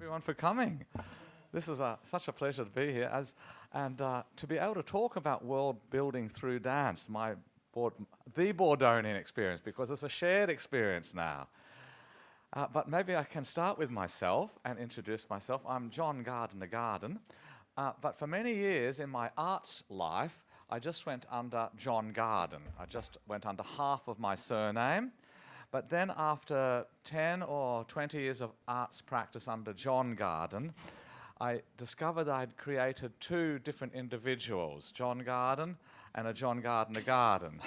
Everyone for coming. This is such a pleasure to be here and to be able to talk about world building through dance, the Bordonian experience, because it's a shared experience now. But maybe I can start with myself and introduce myself. I'm John Gardiner-Garden, but for many years in my arts life, I just went under John Garden. I just went under half of my surname. But then after 10 or 20 years of arts practice under John Garden, I discovered I'd created two different individuals, John Garden and a John Gardiner-Garden,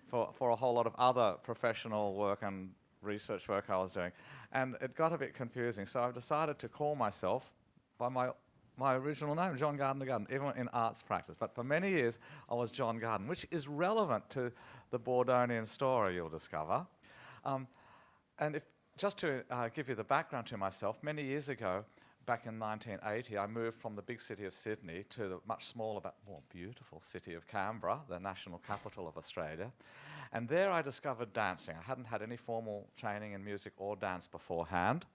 for a whole lot of other professional work and research work I was doing. And it got a bit confusing, so I've decided to call myself by my original name, John Gardiner-Garden, even in arts practice. But for many years, I was John Garden, which is relevant to the Bordonian story, you'll discover. And just to give you the background to myself, many years ago, back in 1980, I moved from the big city of Sydney to the much smaller but more beautiful city of Canberra, the national capital of Australia. And there I discovered dancing. I hadn't had any formal training in music or dance beforehand.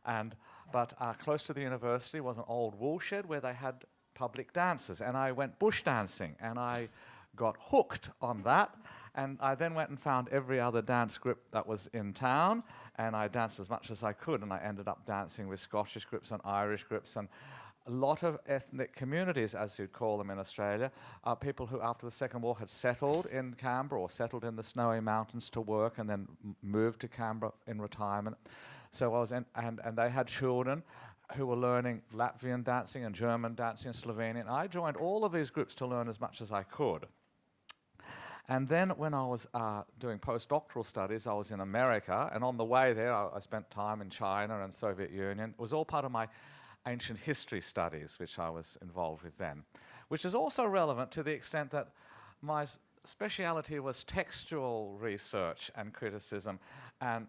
But close to the university was an old woolshed where they had public dances. And I went bush dancing, and I got hooked on that. And I then went and found every other dance group that was in town, and I danced as much as I could, and I ended up dancing with Scottish groups and Irish groups and a lot of ethnic communities, as you'd call them in Australia, people who after the Second War had settled in Canberra or settled in the Snowy Mountains to work and then moved to Canberra in retirement. So I was and they had children who were learning Latvian dancing and German dancing and Slovenian. And I joined all of these groups to learn as much as I could. And then when I was doing postdoctoral studies, I was in America, and on the way there, I spent time in China and Soviet Union. It was all part of my ancient history studies, which I was involved with then, which is also relevant to the extent that my speciality was textual research and criticism, and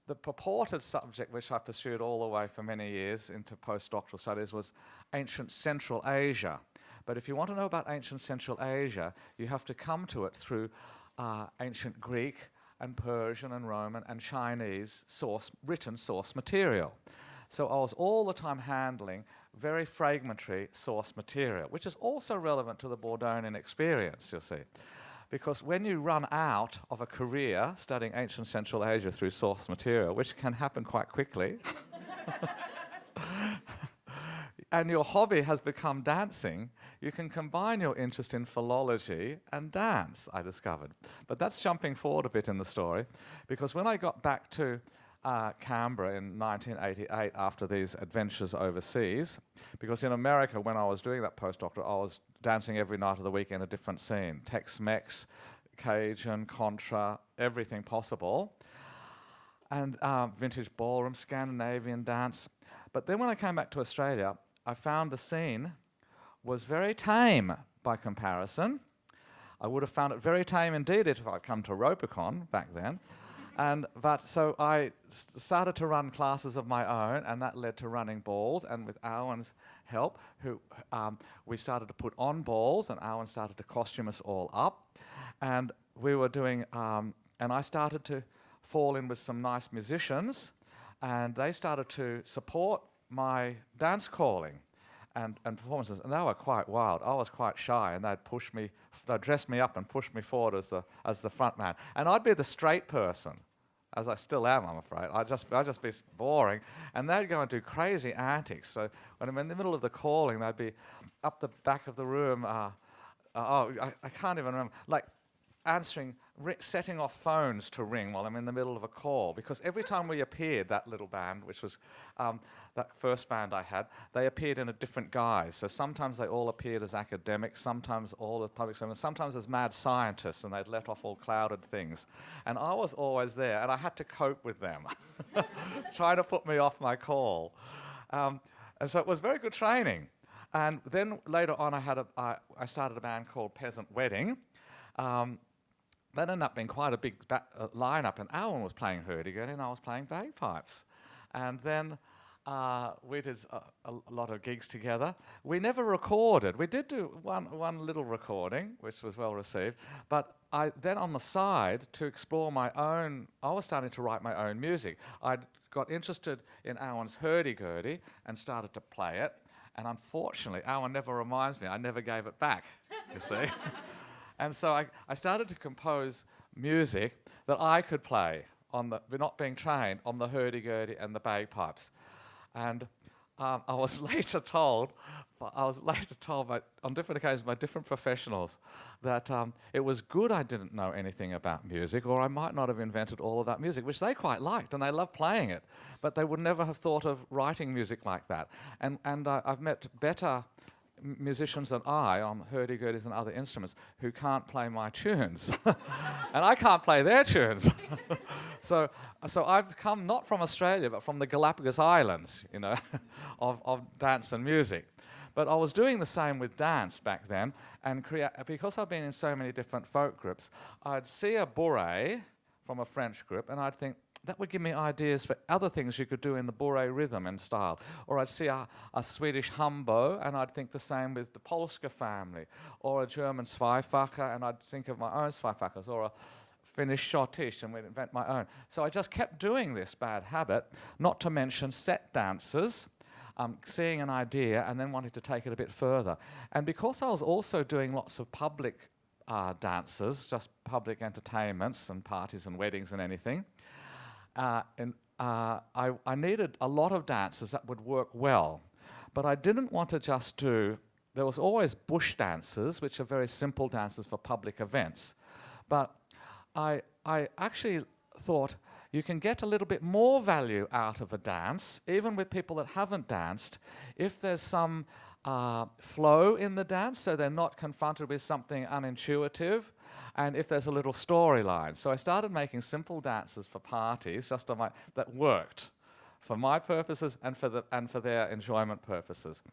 the purported subject which I pursued all the way for many years into postdoctoral studies was ancient Central Asia. But if you want to know about ancient Central Asia, you have to come to it through ancient Greek and Persian and Roman and Chinese written source material. So I was all the time handling very fragmentary source material, which is also relevant to the Bordonian experience, you'll see. Because when you run out of a career studying ancient Central Asia through source material, which can happen quite quickly, and your hobby has become dancing, you can combine your interest in philology and dance, I discovered. But that's jumping forward a bit in the story, because when I got back to Canberra in 1988 after these adventures overseas, because in America, when I was doing that postdoctorate, I was dancing every night of the week in a different scene, Tex-Mex, Cajun, Contra, everything possible, and vintage ballroom, Scandinavian dance. But then when I came back to Australia, I found the scene was very tame by comparison. I would have found it very tame indeed if I'd come to Ropecon back then. So I started to run classes of my own, and that led to running balls. And with Alan's help, we started to put on balls, and Alan started to costume us all up. And we were doing, and I started to fall in with some nice musicians, and they started to support my dance calling and performances, and they were quite wild. I was quite shy, and they'd dress me up and push me forward as the front man. And I'd be the straight person, as I still am, I'm afraid. I'd just be boring, and they'd go and do crazy antics. So when I'm in the middle of the calling, they'd be up the back of the room. I can't even remember, like setting off phones to ring while I'm in the middle of a call, because every time we appeared, that little band, which was that first band I had, they appeared in a different guise. So sometimes they all appeared as academics, sometimes all as public servants, sometimes as mad scientists, and they'd let off all clouded things. And I was always there, and I had to cope with them, trying to put me off my call. And so it was very good training. And then later on, I started a band called Peasant Wedding. That ended up being quite a big lineup, and Alan was playing hurdy-gurdy and I was playing bagpipes. And then we did a lot of gigs together. We never recorded. We did do one little recording, which was well received, but then on the side, to explore my own, I was starting to write my own music. I'd got interested in Owen's hurdy-gurdy and started to play it. And unfortunately, Owen never reminds me, I never gave it back, you see. And so I started to compose music that I could play not being trained on the hurdy-gurdy and the bagpipes. And I was later told on different occasions by different professionals that it was good I didn't know anything about music, or I might not have invented all of that music, which they quite liked, and they loved playing it. But they would never have thought of writing music like that. And I've met better musicians than I on hurdy-gurdies and other instruments who can't play my tunes. And I can't play their tunes. So I've come not from Australia, but from the Galapagos Islands, you know, of dance and music. But I was doing the same with dance back then, and because I've been in so many different folk groups, I'd see a bourrée from a French group, and I'd think, that would give me ideas for other things you could do in the bourrée rhythm and style. Or I'd see a Swedish humbo, and I'd think the same with the Polska family. Or a German Zweifacher, and I'd think of my own Zweifachers. Or a Finnish schottisch, and we'd invent my own. So I just kept doing this bad habit, not to mention set dances, seeing an idea and then wanting to take it a bit further. And because I was also doing lots of public dances, just public entertainments and parties and weddings and anything, I needed a lot of dances that would work well. But I didn't want to just there was always bush dances, which are very simple dances for public events. But I actually thought you can get a little bit more value out of a dance, even with people that haven't danced, if there's some flow in the dance, so they're not confronted with something unintuitive, and if there's a little storyline. So I started making simple dances for parties, that worked for my purposes and for their enjoyment purposes.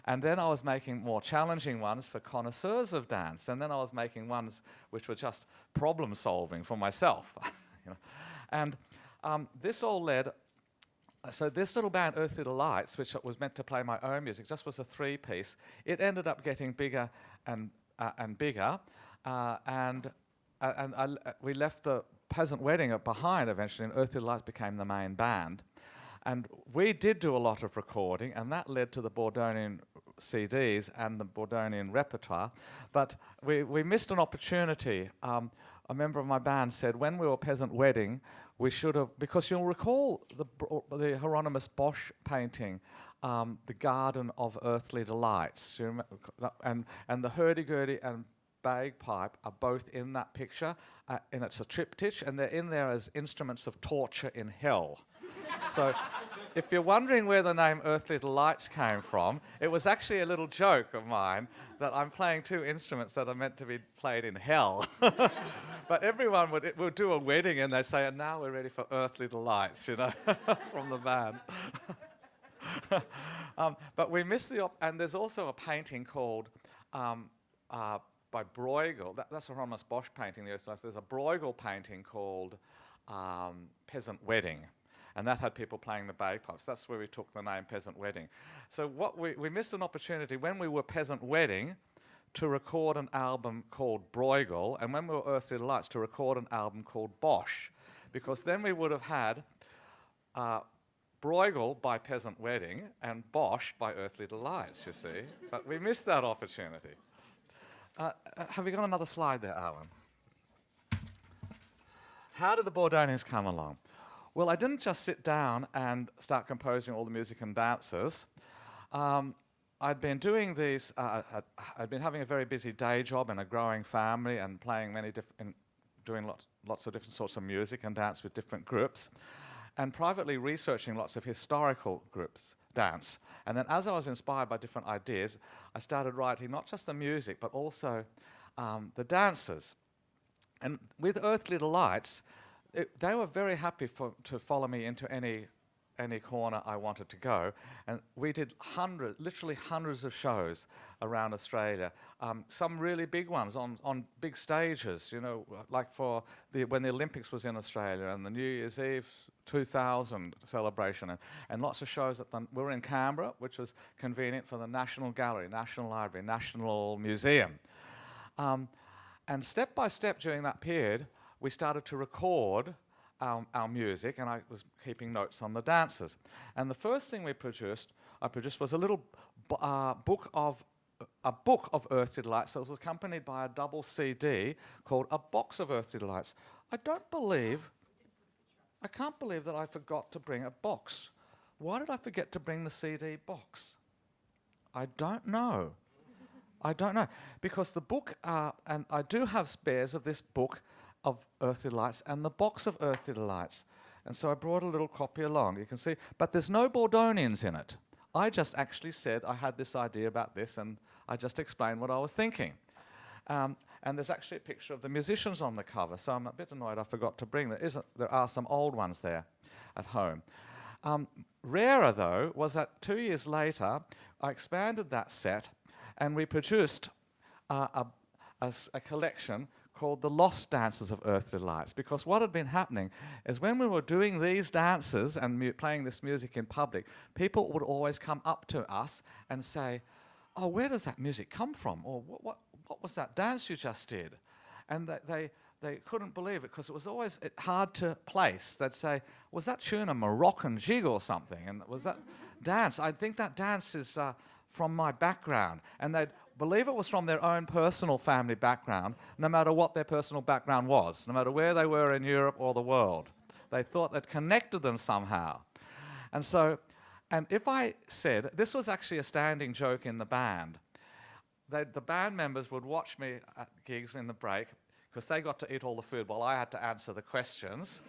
And then I was making more challenging ones for connoisseurs of dance, and then I was making ones which were just problem solving for myself. You know? And this all led. So this little band, Earthly Delights, which was meant to play my own music, just was a 3-piece. It ended up getting bigger and bigger, and we left the peasant wedding behind eventually, and Earthly Delights became the main band. And we did do a lot of recording, and that led to the Bordonian CDs and the Bordonian repertoire. But we missed an opportunity. A member of my band said, when we were peasant wedding, we should have, because you'll recall the Hieronymus Bosch painting, The Garden of Earthly Delights. You remember, and the hurdy-gurdy and bagpipe are both in that picture, and it's a triptych, and they're in there as instruments of torture in hell. So if you're wondering where the name Earthly Delights came from, it was actually a little joke of mine that I'm playing 2 instruments that are meant to be played in hell. But everyone would do a wedding and they'd say, and now we're ready for Earthly Delights, you know, from the band. But we missed and there's also a painting called, by Bruegel, that's a Hieronymus Bosch painting, the Earthly Delights. There's a Bruegel painting called Peasant Wedding. And that had people playing the bagpipes. That's where we took the name Peasant Wedding. So we missed an opportunity when we were Peasant Wedding to record an album called Bruegel, and when we were Earthly Delights to record an album called Bosch, because then we would have had Bruegel by Peasant Wedding and Bosch by Earthly Delights, you see. But we missed that opportunity. Have we got another slide there, Alan? How did the Bordonians come along? Well, I didn't just sit down and start composing all the music and dances. I'd been doing these, I'd been having a very busy day job and a growing family and playing doing lots of different sorts of music and dance with different groups, and privately researching lots of historical groups dance. And then as I was inspired by different ideas, I started writing not just the music, but also the dances. And with Earthly Delights, they were very happy to follow me into any corner I wanted to go, and we did literally hundreds of shows around Australia. Some really big ones on big stages, you know, like when the Olympics was in Australia and the New Year's Eve 2000 celebration, and lots of shows we were in Canberra, which was convenient for the National Gallery, National Library, National Museum. And step by step during that period, we started to record our music, and I was keeping notes on the dances. And the first thing I produced was a little book of Earthly Delights. So it was accompanied by a double CD called A Box of Earthly Delights. I can't believe that I forgot to bring a box. Why did I forget to bring the CD box? I don't know. Because the book, and I do have spares of this book of Earthly Delights and the box of Earthly Delights. And so I brought a little copy along, you can see. But there's no Bordonians in it. I just actually said I had this idea about this, and I just explained what I was thinking. And there's actually a picture of the musicians on the cover, so I'm a bit annoyed I forgot to bring that. There are some old ones there at home. Rarer, though, was that 2 years later, I expanded that set, and we produced a collection called The Lost Dances of Earthly Delights, because what had been happening is when we were doing these dances and playing this music in public, people would always come up to us and say, "Oh, where does that music come from?" Or what was that dance you just did? And they couldn't believe it, because it was always hard to place. They'd say, "Was that tune a Moroccan jig or something? And was that dance? I think that dance is from my background." And they'd believe it was from their own personal family background, no matter what their personal background was, no matter where they were in Europe or the world. They thought that connected them somehow. And if I said, this was actually a standing joke in the band, the band members would watch me at gigs in the break, because they got to eat all the food while I had to answer the questions.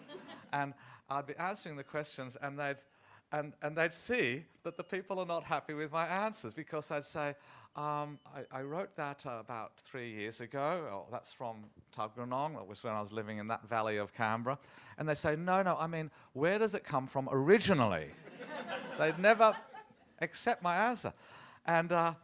And I'd be answering the questions, and they'd see that the people are not happy with my answers, because I'd say, I wrote that about 3 years ago. Oh, that's from Tuggeranong. That was when I was living in that valley of Canberra. And they say, no, I mean, where does it come from originally? They'd never accept my answer. And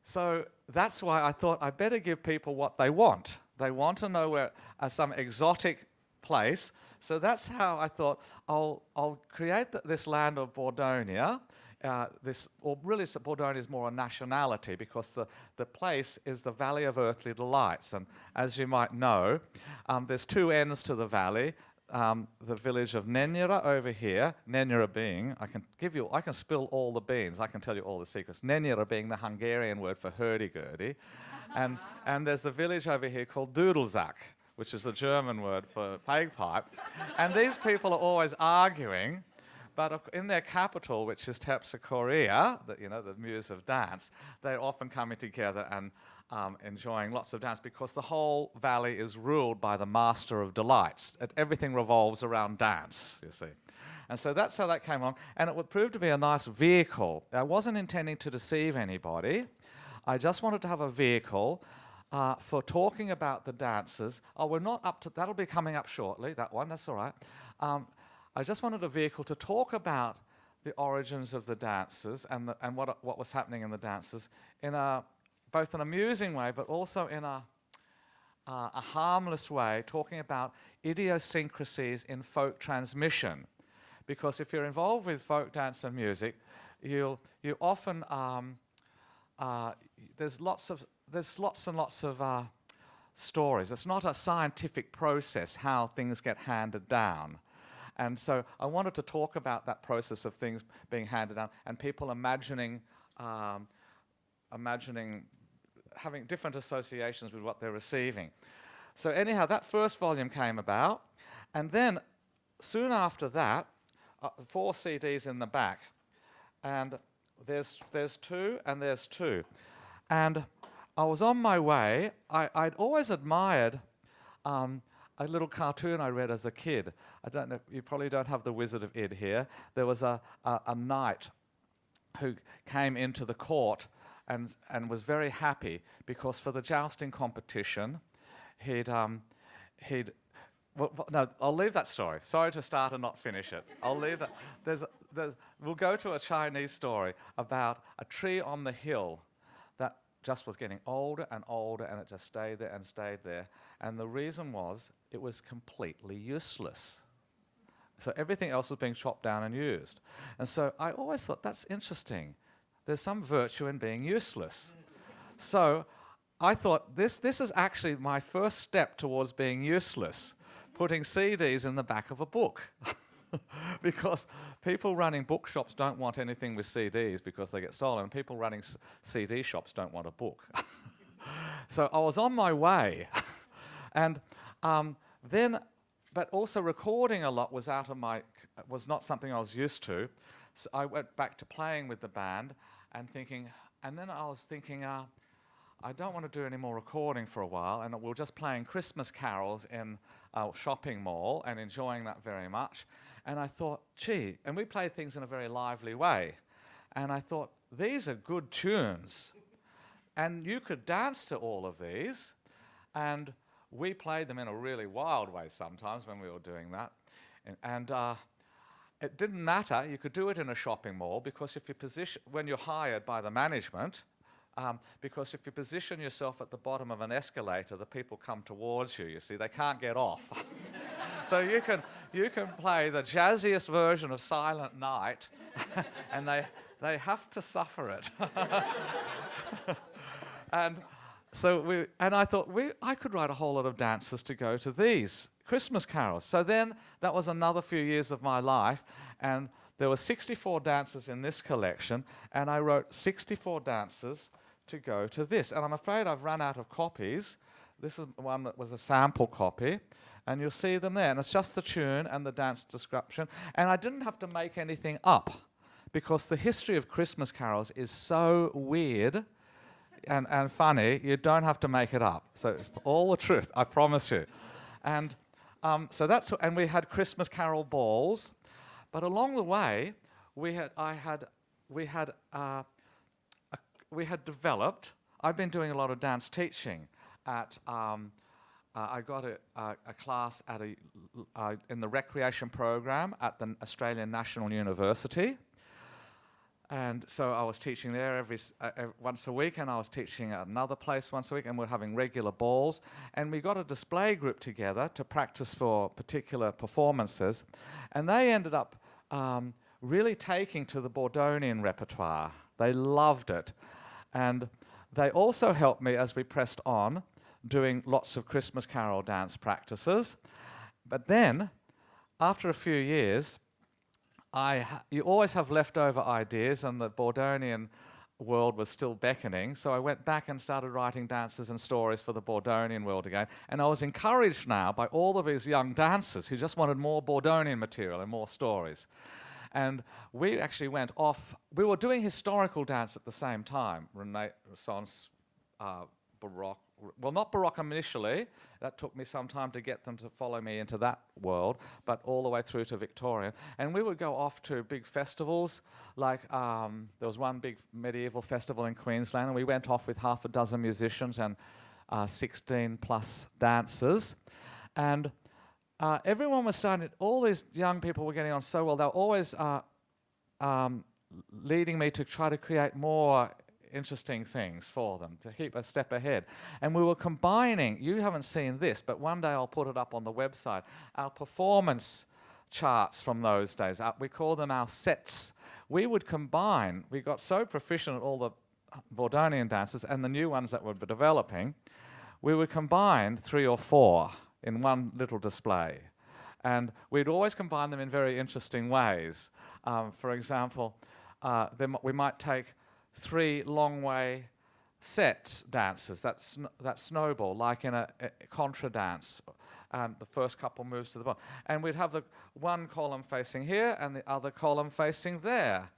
so that's why I thought I'd better give people what they want. They want to know where some exotic place. So that's how I thought I'll create this land of Bordonia. Bordonia is more a nationality, because the place is the Valley of Earthly Delights. And as you might know, there's two ends to the valley. The village of Nenira over here, Nenira being, I can spill all the beans, I can tell you all the secrets. Nenira being the Hungarian word for hurdy-gurdy. And there's a village over here called Dudelsack, which is the German word for bagpipe. And these people are always arguing. But in their capital, which is Terpsichorea, the muse of dance, they're often coming together and enjoying lots of dance, because the whole valley is ruled by the master of delights. Everything revolves around dance, you see. And so that's how that came along. And it would prove to be a nice vehicle. I wasn't intending to deceive anybody. I just wanted to have a vehicle for talking about the dances. Oh, we're not up to, that'll be coming up shortly, that one, that's all right. I just wanted a vehicle to talk about the origins of the dances and what was happening in the dances in both an amusing way, but also in a harmless way, talking about idiosyncrasies in folk transmission. Because if you're involved with folk dance and music, you often there's lots and lots of stories. It's not a scientific process how things get handed down. And so I wanted to talk about that process of things being handed down and people imagining having different associations with what they're receiving. So anyhow, that first volume came about, and then soon after that, 4 CDs in the back, and there's 2 and there's 2. And I was on my way. I'd always admired a little cartoon I read as a kid. I don't know, you probably don't have the Wizard of Id here. There was a knight who came into the court and was very happy, because for the jousting competition, no, I'll leave that story. Sorry to start and not finish it. I'll leave that. We'll go to a Chinese story about a tree on the hill that just was getting older and older, and it just stayed there and stayed there. And the reason was it was completely useless. So everything else was being chopped down and used. And so I always thought, that's interesting. There's some virtue in being useless. So I thought, this is actually my first step towards being useless, putting CDs in the back of a book. Because people running bookshops don't want anything with CDs because they get stolen. People running CD shops don't want a book. So I was on my way. And then, but also recording a lot was was not something I was used to. So I went back to playing with the band and then I was thinking, I don't want to do any more recording for a while, and we were just playing Christmas carols in a shopping mall and enjoying that very much. And I thought, gee, and we played things in a very lively way. And I thought, these are good tunes. And you could dance to all of these. And we played them in a really wild way sometimes when we were doing that. And it didn't matter. You could do it in a shopping mall because when you're hired by the management, because if you position yourself at the bottom of an escalator, the people come towards you, you see. They can't get off. So you can play the jazziest version of Silent Night, and they have to suffer it. And I thought I could write a whole lot of dances to go to these Christmas carols. So then that was another few years of my life, and there were 64 dances in this collection, and I wrote 64 dances to go to this. And I'm afraid I've run out of copies. This is one that was a sample copy, and you'll see them there. And it's just the tune and the dance description. And I didn't have to make anything up, because the history of Christmas carols is so weird and funny, you don't have to make it up. So it's all the truth, I promise you. And and we had Christmas carol balls, but along the way, we had developed. I've been doing a lot of dance teaching at. I got a class at in the recreation program at the Australian National University. And so I was teaching there once a week, and I was teaching at another place once a week, and we're having regular balls. And we got a display group together to practice for particular performances. And they ended up really taking to the Bordonian repertoire. They loved it. And they also helped me as we pressed on, doing lots of Christmas carol dance practices. But then, after a few years, you always have leftover ideas, and the Bordonian world was still beckoning, so I went back and started writing dances and stories for the Bordonian world again. And I was encouraged now by all of these young dancers who just wanted more Bordonian material and more stories. And we actually went off. We were doing historical dance at the same time, Renaissance, Baroque. Well, not Baroque initially. That took me some time to get them to follow me into that world, but all the way through to Victorian. And we would go off to big festivals, like there was one big medieval festival in Queensland, and we went off with half a dozen musicians and 16 plus dancers. And everyone was all these young people were getting on so well. They were always leading me to try to create more interesting things for them, to keep a step ahead. And we were combining, you haven't seen this, but one day I'll put it up on the website, our performance charts from those days. We call them our sets. We would combine, we got so proficient at all the Bordonian dances and the new ones that we're developing, we would combine 3 or 4 in one little display. And we'd always combine them in very interesting ways. For example, we might take 3 long way set dances that snowball, like in a contra dance, and the first couple moves to the bottom. And we'd have the one column facing here and the other column facing there.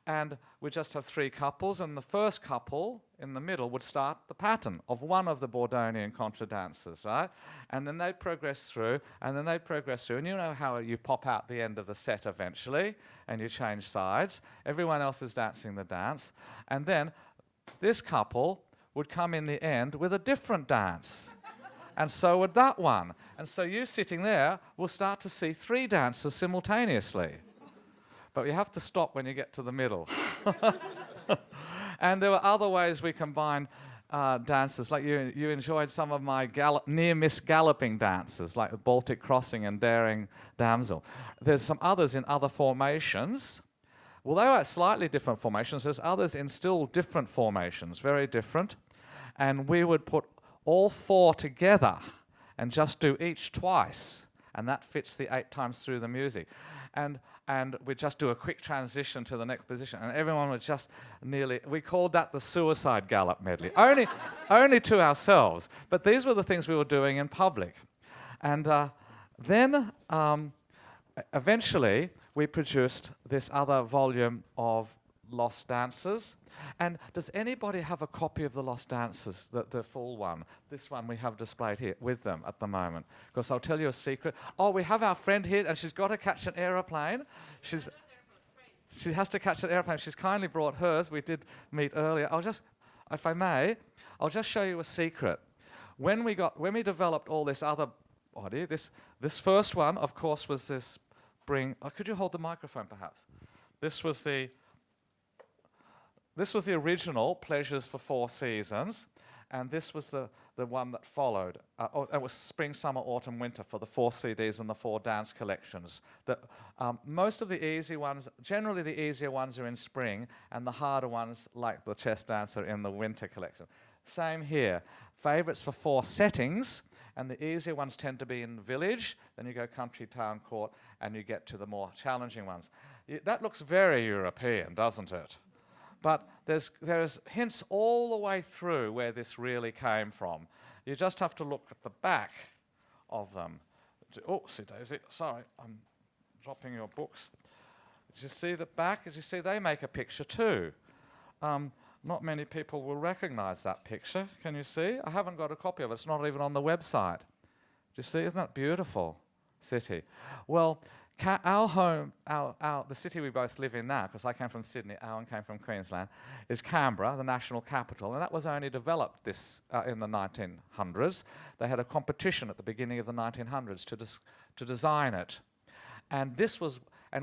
And we just have 3 couples, and the first couple in the middle would start the pattern of one of the Bordonian contra dances, right? And then they'd progress through, and then they'd progress through. And you know how you pop out the end of the set eventually, and you change sides. Everyone else is dancing the dance. And then this couple would come in the end with a different dance. And so would that one. And so you sitting there will start to see 3 dances simultaneously. But you have to stop when you get to the middle. And there were other ways we combined dances, like you enjoyed some of my near-miss galloping dances, like the Baltic Crossing and Daring Damsel. There's some others in other formations. Well, they were at slightly different formations. There's others in still different formations, very different. And we would put all 4 together and just do each twice. and that fits the 8 times through the music. And we'd just do a quick transition to the next position, and everyone would just we called that the suicide gallop medley, only to ourselves. But these were the things we were doing in public. And then eventually we produced this other volume of Lost Dances. And does anybody have a copy of the Lost Dances, the full one? This one we have displayed here with them at the moment. Because I'll tell you a secret. Oh, we have our friend here, and she's got to catch an aeroplane. She has to catch an aeroplane. She's kindly brought hers. We did meet earlier. If I may, I'll just show you a secret. When we developed all this other body, this first one, of course, was this could you hold the microphone, perhaps? This was the original Pleasures for 4 Seasons, and this was the one that followed. It was Spring, Summer, Autumn, Winter for the 4 CDs and the 4 dance collections. Most of the easy ones, generally the easier ones are in spring, and the harder ones, like the chess dance, are in the winter collection. Same here. Favourites for 4 settings, and the easier ones tend to be in village, then you go country, town, court, and you get to the more challenging ones. That looks very European, doesn't it? But there's hints all the way through where this really came from. You just have to look at the back of them. Oh, see, Daisy, sorry, I'm dropping your books. Did you see the back? As you see, they make a picture too. Not many people will recognize that picture. Can you see? I haven't got a copy of it. It's not even on the website. Do you see? Isn't that beautiful city? Well, our home, the city we both live in now, because I came from Sydney, Alan came from Queensland, is Canberra, the national capital, and that was only developed in the 1900s. They had a competition at the beginning of the 1900s to design it. And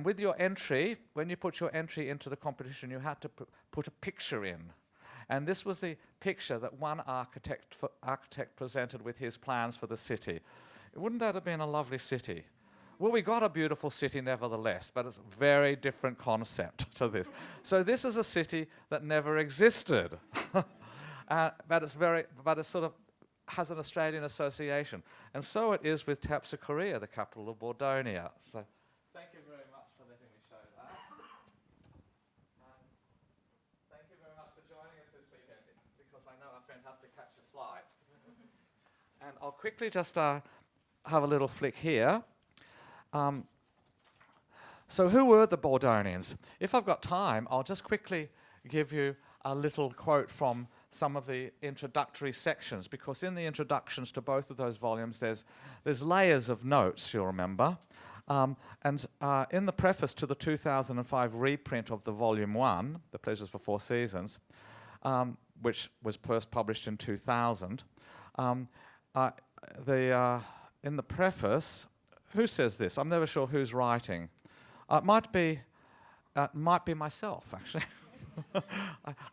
with your entry, when you put your entry into the competition, you had to put a picture in. And this was the picture that one architect presented with his plans for the city. Wouldn't that have been a lovely city? Well, we got a beautiful city nevertheless, but it's a very different concept to this. So this is a city that never existed, but it sort of has an Australian association. And so it is with Tapsicorea, the capital of Bordonia. So thank you very much for letting me show that. Thank you very much for joining us this weekend, because I know our friend has to catch a flight. And I'll quickly just have a little flick here. So who were the Bordonians? If I've got time, I'll just quickly give you a little quote from some of the introductory sections, because in the introductions to both of those volumes there's layers of notes, you'll remember. And in the preface to the 2005 reprint of the Volume 1, The Pleasures for 4 Seasons, which was first published in 2000, in the preface, who says this? I'm never sure who's writing. It might be myself, actually.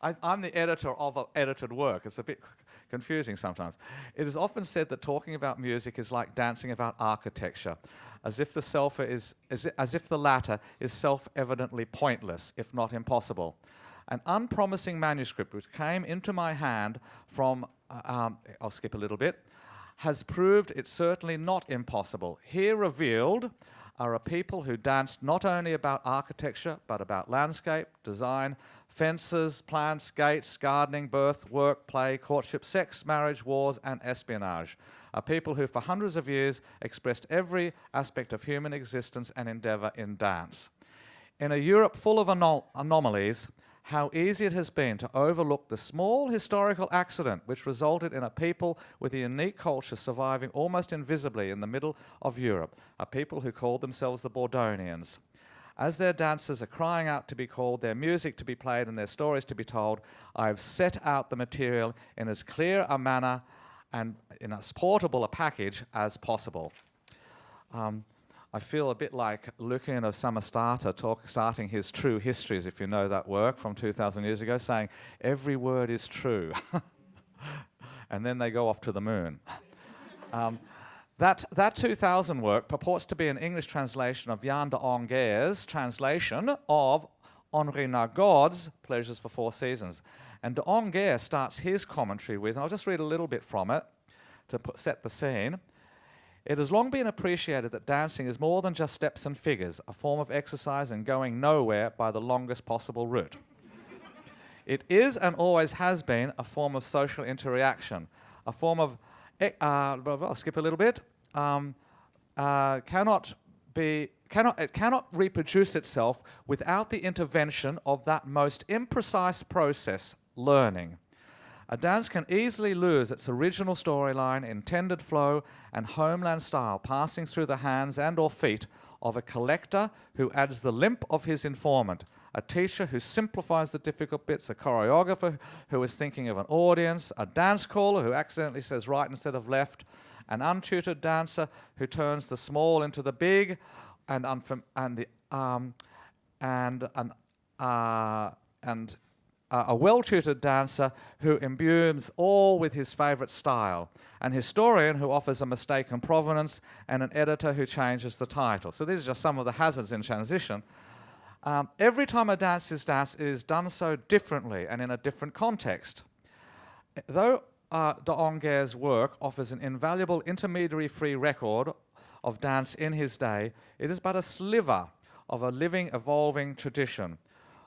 I'm the editor of edited work. It's a bit confusing sometimes. It is often said that talking about music is like dancing about architecture, as if the latter is self-evidently pointless, if not impossible. An unpromising manuscript which came into my hand from, I'll skip a little bit, has proved it's certainly not impossible. Here revealed are a people who danced not only about architecture, but about landscape, design, fences, plants, gates, gardening, birth, work, play, courtship, sex, marriage, wars, and espionage. A people who for hundreds of years expressed every aspect of human existence and endeavor in dance. In a Europe full of anomalies, how easy it has been to overlook the small historical accident which resulted in a people with a unique culture surviving almost invisibly in the middle of Europe, a people who called themselves the Bordonians. As their dancers are crying out to be called, their music to be played, and their stories to be told, I have set out the material in as clear a manner and in as portable a package as possible. I feel a bit like Lucian of Samosata starting his True Histories, if you know that work from 2,000 years ago, saying, every word is true. And then they go off to the moon. That 2000 work purports to be an English translation of Jan de Anger's translation of Henri Nargaud's Pleasures for 4 Seasons. And de Anger starts his commentary with, and I'll just read a little bit from it to set the scene. It has long been appreciated that dancing is more than just steps and figures, a form of exercise and going nowhere by the longest possible route. It is and always has been a form of social interaction, a form of, I'll skip a little bit, it cannot reproduce itself without the intervention of that most imprecise process, learning. A dance can easily lose its original storyline, intended flow, and homeland style, passing through the hands and or feet of a collector who adds the limp of his informant, a teacher who simplifies the difficult bits, a choreographer who is thinking of an audience, a dance caller who accidentally says right instead of left, an untutored dancer who turns the small into the big, and a well-tutored dancer who imbues all with his favourite style, an historian who offers a mistaken provenance, and an editor who changes the title. So these are just some of the hazards in transition. Every time a dance is danced, it is done so differently and in a different context. Though d'Angers' work offers an invaluable intermediary-free record of dance in his day, it is but a sliver of a living, evolving tradition.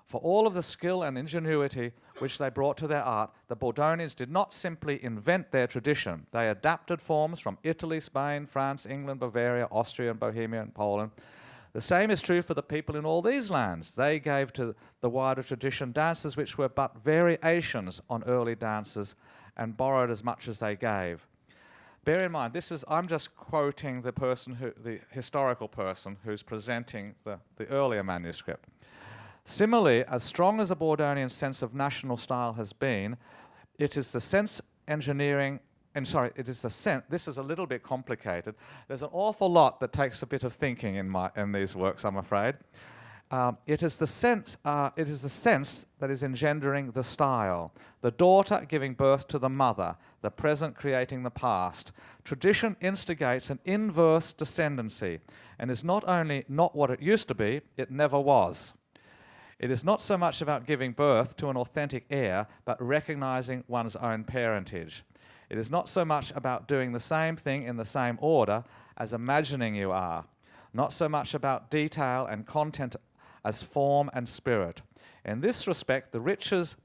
For all of the skill and ingenuity which they brought to their art, the Bordonians did not simply invent their tradition. They adapted forms from Italy, Spain, France, England, Bavaria, Austria, and Bohemia, and Poland. The same is true for the people in all these lands. They gave to the wider tradition dances which were but variations on early dances and borrowed as much as they gave. Bear in mind, I'm just quoting the historical person who's presenting the earlier manuscript. Similarly, as strong as the Bordonian sense of national style has been, it is the sense engineering, this is a little bit complicated. There's an awful lot that takes a bit of thinking in these works, I'm afraid. It is the sense that is engendering the style, the daughter giving birth to the mother, the present creating the past. Tradition instigates an inverse descendancy and is not only not what it used to be, it never was. It is not so much about giving birth to an authentic heir, but recognizing one's own parentage. It is not so much about doing the same thing in the same order as imagining you are. Not so much about detail and content as form and spirit. In this respect, the riches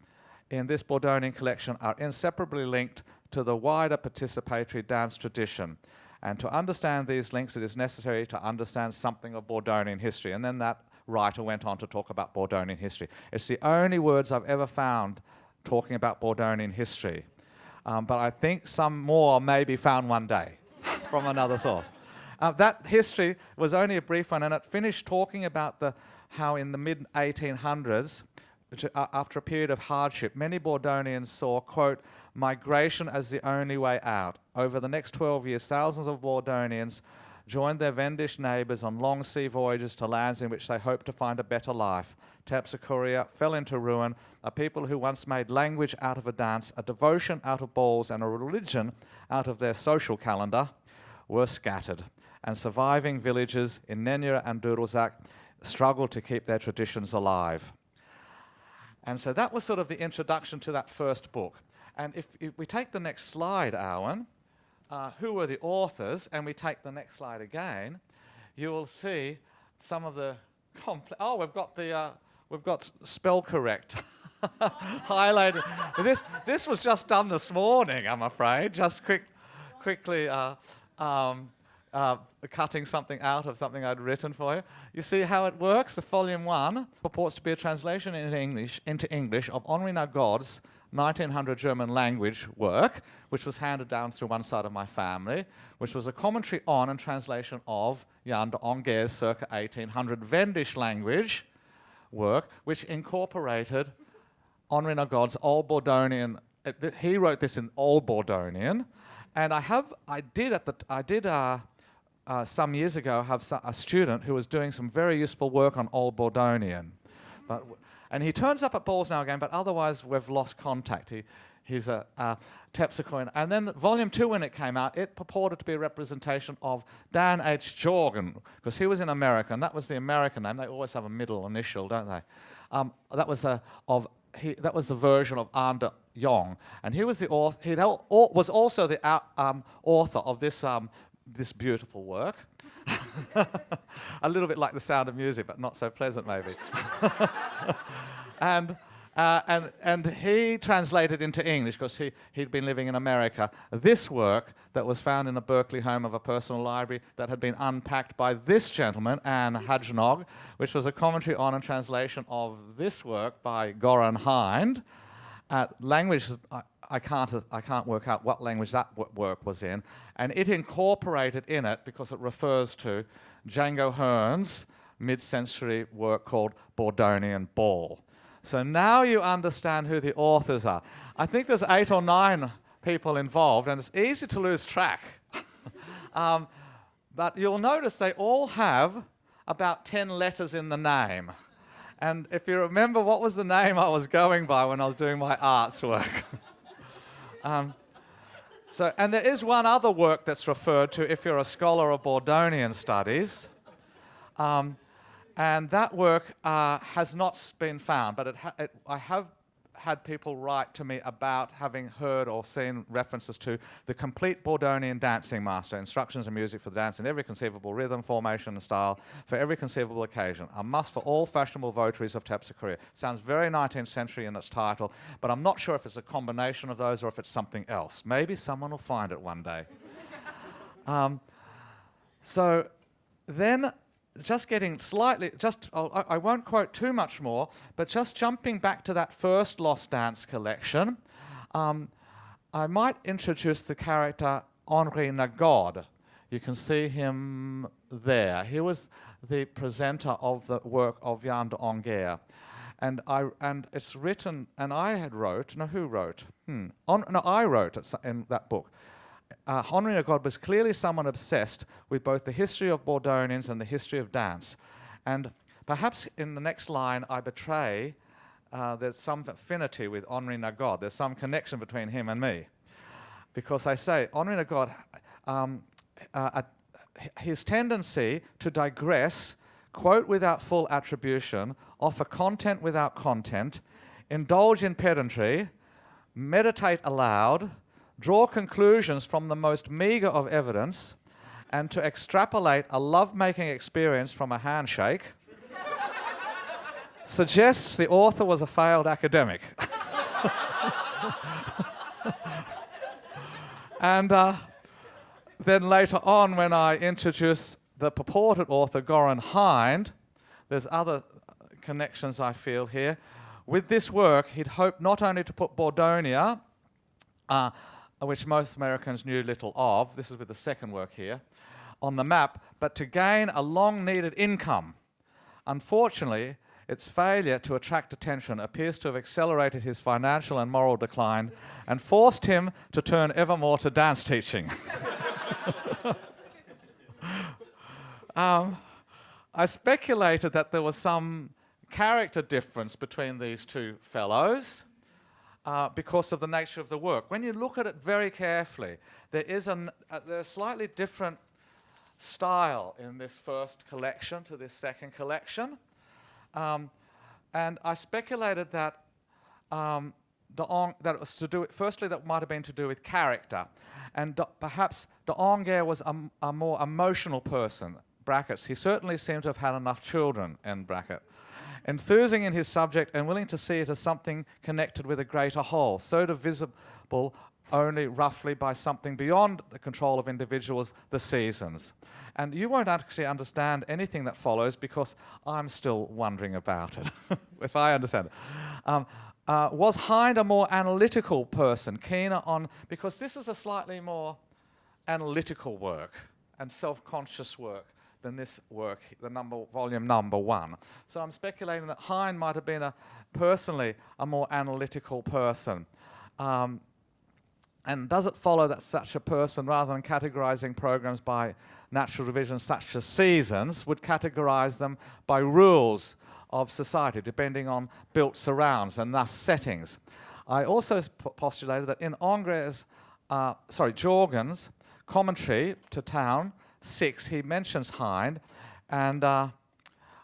in this Bordonian collection are inseparably linked to the wider participatory dance tradition. And to understand these links, it is necessary to understand something of Bordonian history. And then that writer went on to talk about Bordonian history. It's the only words I've ever found talking about Bordonian history. But I think some more may be found one day from another source. That history was only a brief one, and it finished talking about how in the mid-1800s, after a period of hardship, many Bordonians saw, quote, migration as the only way out. Over the next 12 years, thousands of Bordonians joined their Vendish neighbours on long sea voyages to lands in which they hoped to find a better life. Terpsichorea fell into ruin. A people who once made language out of a dance, a devotion out of balls, and a religion out of their social calendar were scattered. And surviving villages in Nenya and Dudelzak struggled to keep their traditions alive. And so that was sort of the introduction to that first book. And if we take the next slide, Alan, who were the authors, and we take the next slide again, you will see some of the we've got spell correct highlighted. This was just done this morning, I'm afraid. Just quickly cutting something out of something I'd written for you. You see how it works? The volume 1 purports to be a translation into English of Henri Nagod's 1900 German language work, which was handed down through one side of my family, which was a commentary on and translation of Jan d'Angers' circa 1800 Vendish language work, which incorporated Henri Nagod's Old Bordonian. He wrote this in Old Bordonian, and I did some years ago have a student who was doing some very useful work on Old Bordonian, and he turns up at balls now again, but otherwise we've lost contact. He's a Terpsichorean. And then volume 2, when it came out, it purported to be a representation of Dan H. Jorgen, because he was in America, and that was the American name. They always have a middle initial, don't they? That was the version of Ander Yong, and he was the author. He was also the author of this this beautiful work. A little bit like The Sound of Music, but not so pleasant, maybe. And he translated into English, because he'd been living in America, this work that was found in a Berkeley home of a personal library that had been unpacked by this gentleman, Anne Hajnog, which was a commentary on and translation of this work by Goran Hind. Language, I can't work out what language that work was in, and it incorporated in it, because it refers to Django Hearn's mid-century work called Bordonian Ball. So now you understand who the authors are. I think there's 8 or 9 people involved, and it's easy to lose track. But you'll notice they all have about 10 letters in the name. And if you remember, what was the name I was going by when I was doing my arts work? And there is one other work that's referred to if you're a scholar of Bordonian studies. And that work has not been found, but I have had people write to me about having heard or seen references to the complete Bordonian dancing master, instructions and music for the dance in every conceivable rhythm, formation and style, for every conceivable occasion, a must for all fashionable votaries of terpsichore. Sounds very 19th century in its title, but I'm not sure if it's a combination of those or if it's something else. Maybe someone will find it one day. So then, just getting slightly, I won't quote too much more, but just jumping back to that first Lost Dance collection, I might introduce the character Henri Nagode. You can see him there. He was the presenter of the work of Jan de Anger. And it's written, and I wrote it in that book. Henri Nagode was clearly someone obsessed with both the history of Bordonians and the history of dance. And perhaps in the next line I betray there's some affinity with Henri Nagode. There's some connection between him and me. Because I say, Henri Nagode, his tendency to digress, quote without full attribution, offer content without content, indulge in pedantry, meditate aloud, draw conclusions from the most meager of evidence, and to extrapolate a love-making experience from a handshake suggests the author was a failed academic. And then later on, when I introduce the purported author, Goran Hind, there's other connections I feel here. With this work, he'd hoped not only to put Bordonia, which most Americans knew little of, this is with the second work here, on the map, but to gain a long-needed income. Unfortunately, its failure to attract attention appears to have accelerated his financial and moral decline and forced him to turn ever more to dance teaching. I speculated that there was some character difference between these two fellows, because of the nature of the work. When you look at it very carefully, there is a slightly different style in this first collection to this second collection. And I speculated that that it was to do with, firstly, that might have been to do with character. And perhaps de Anger was a more emotional person, brackets. He certainly seemed to have had enough children, end bracket. Enthusing in his subject and willing to see it as something connected with a greater whole, so divisible only roughly by something beyond the control of individuals, the seasons. And you won't actually understand anything that follows because I'm still wondering about it, if I understand it. Was Hind a more analytical person, keener on, because this is a slightly more analytical work and self-conscious work than this work, volume number 1. So I'm speculating that Hind might have been personally a more analytical person. And does it follow that such a person, rather than categorizing programs by natural divisions such as seasons, would categorize them by rules of society, depending on built surrounds and thus settings? I also postulated that in Jorgen's commentary to Town 6, he mentions Hind, and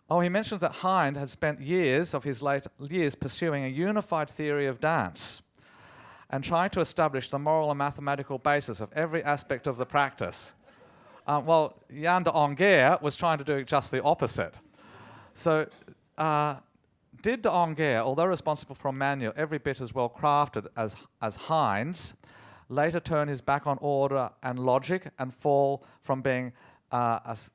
he mentions that Hind had spent years of his late years pursuing a unified theory of dance and trying to establish the moral and mathematical basis of every aspect of the practice. Well, Jan de Anger was trying to do just the opposite. So, did de Anger, although responsible for a manual every bit as well crafted as Heinz, later turn his back on order and logic and fall from being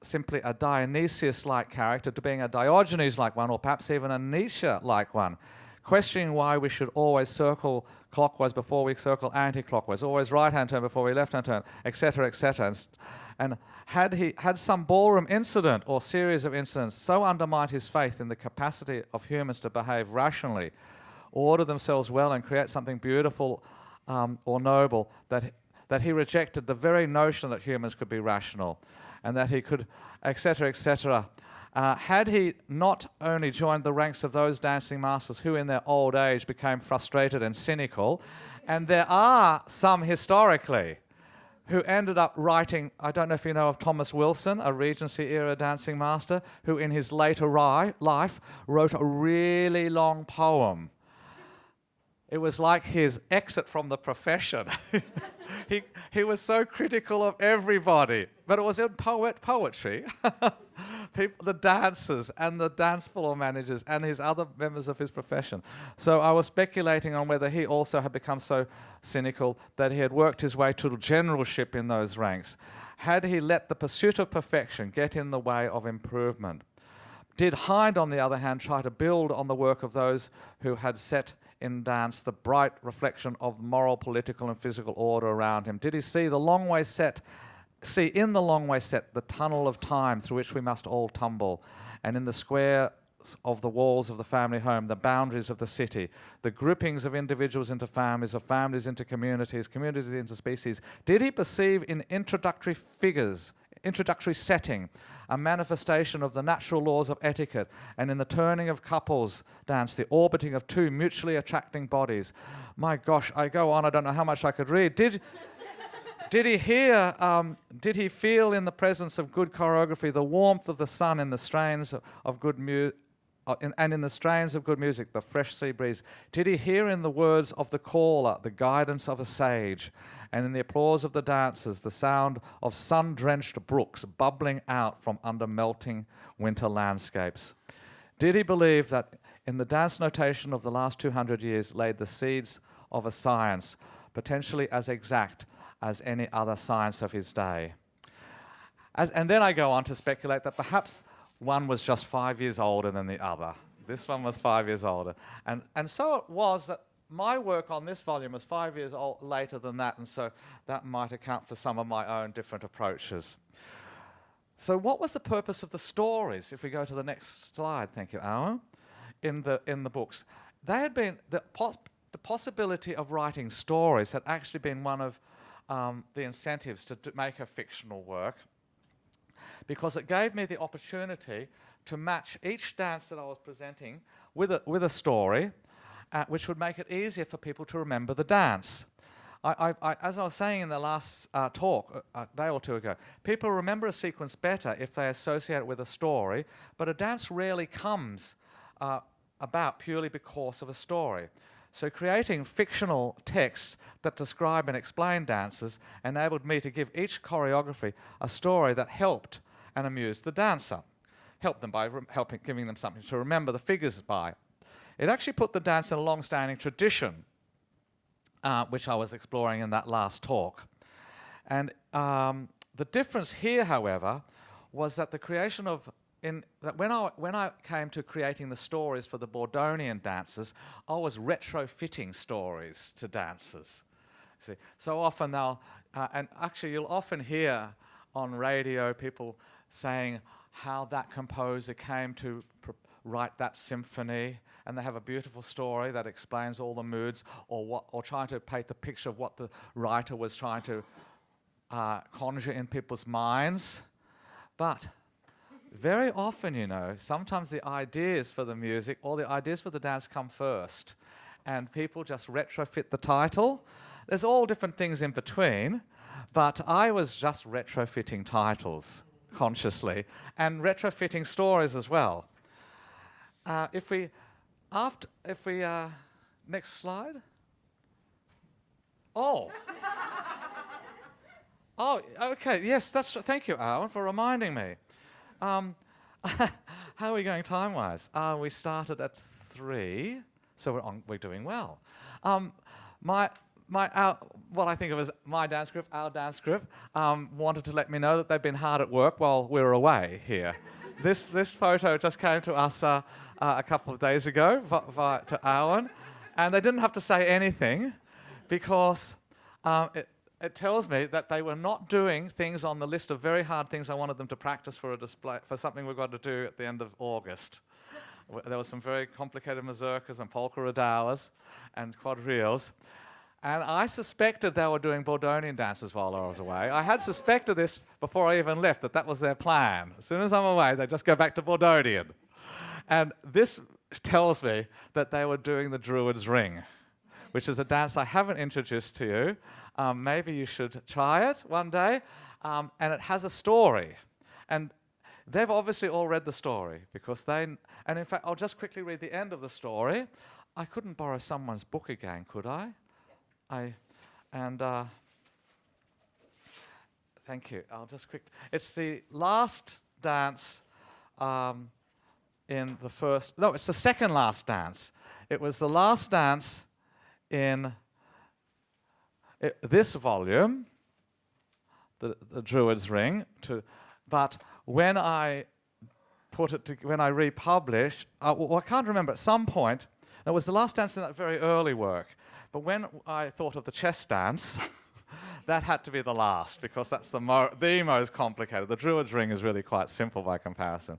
simply a Dionysius-like character to being a Diogenes-like one, or perhaps even a Nietzsche-like one, questioning why we should always circle clockwise before we circle anti-clockwise, always right-hand turn before we left-hand turn, etc., etc. And had some ballroom incident or series of incidents so undermined his faith in the capacity of humans to behave rationally, order themselves well, and create something beautiful or noble, that he rejected the very notion that humans could be rational, and that he could, etc., etc. Had he not only joined the ranks of those dancing masters who in their old age became frustrated and cynical, and there are some historically who ended up writing, I don't know if you know of Thomas Wilson, a Regency-era dancing master, who in his later life wrote a really long poem. It was like his exit from the profession. He was so critical of everybody, but it was in poetry. The dancers and the dance floor managers and his other members of his profession. So I was speculating on whether he also had become so cynical that he had worked his way to generalship in those ranks. Had he let the pursuit of perfection get in the way of improvement? Did Hind, on the other hand, try to build on the work of those who had set in dance the bright reflection of moral, political, and physical order around him? Did he see in the long way set the tunnel of time through which we must all tumble, and in the squares of the walls of the family home, the boundaries of the city, the groupings of individuals into families, of families into communities, communities into species? Did he perceive in introductory setting, a manifestation of the natural laws of etiquette, and in the turning of couples dance, the orbiting of two mutually attracting bodies? My gosh, I go on, I don't know how much I could read. Did he feel in the presence of good choreography the warmth of the sun in the strains of good music, and in the strains of good music, the fresh sea breeze? Did he hear in the words of the caller the guidance of a sage, and in the applause of the dancers the sound of sun-drenched brooks bubbling out from under melting winter landscapes? Did he believe that in the dance notation of the last 200 years laid the seeds of a science, potentially as exact as any other science of his day? And then I go on to speculate that perhaps one was just 5 years older than the other. This one was 5 years older. And so it was that my work on this volume was 5 years later than that, and so that might account for some of my own different approaches. So what was the purpose of the stories? If we go to the next slide, thank you, Alan, in the books. They had been, the possibility of writing stories had actually been one of the incentives to make a fictional work, because it gave me the opportunity to match each dance that I was presenting with a story, which would make it easier for people to remember the dance. As I was saying in the last talk a day or two ago, people remember a sequence better if they associate it with a story, but a dance rarely comes about purely because of a story. So creating fictional texts that describe and explain dances enabled me to give each choreography a story that helped and amused the dancer, helped them by giving them something to remember the figures by. It actually put the dance in a long-standing tradition, which I was exploring in that last talk. And the difference here, however, was that the creation of when I came to creating the stories for the Bordonian dances, I was retrofitting stories to dances. See, so often and actually you'll often hear on radio people saying how that composer came to write that symphony, and they have a beautiful story that explains all the moods, or trying to paint the picture of what the writer was trying to conjure in people's minds. But very often, sometimes the ideas for the music or the ideas for the dance come first, and people just retrofit the title. There's all different things in between, but I was just retrofitting titles consciously and retrofitting stories as well. Next slide. Oh. Oh, okay. Yes, thank you, Alan, for reminding me. Um, how are we going time-wise? We started at 3, so we're doing well. Um, what I think of as my dance group, our dance group, wanted to let me know that they've been hard at work while we were away here. This photo just came to us a couple of days ago to Alan, and they didn't have to say anything because it tells me that they were not doing things on the list of very hard things I wanted them to practice for a display, for something we've got to do at the end of August. There were some very complicated mazurkas and polka redowas and quadrilles. And I suspected they were doing Bordonian dances while I was away. I had suspected this before I even left, that was their plan. As soon as I'm away, they just go back to Bordonian. And this tells me that they were doing the Druid's Ring, which is a dance I haven't introduced to you. Maybe you should try it one day. And it has a story. And they've obviously all read the story because and in fact, I'll just quickly read the end of the story. I couldn't borrow someone's book again, could I? Thank you. I'll just quick. It's the last dance in the first. No, it's the second last dance. It was the last dance in this volume, the Druid's Ring. But when I when I republished, I can't remember. At some point, it was the last dance in that very early work. But when I thought of the chess dance, that had to be the last because that's the most complicated. The Druid's Ring is really quite simple by comparison.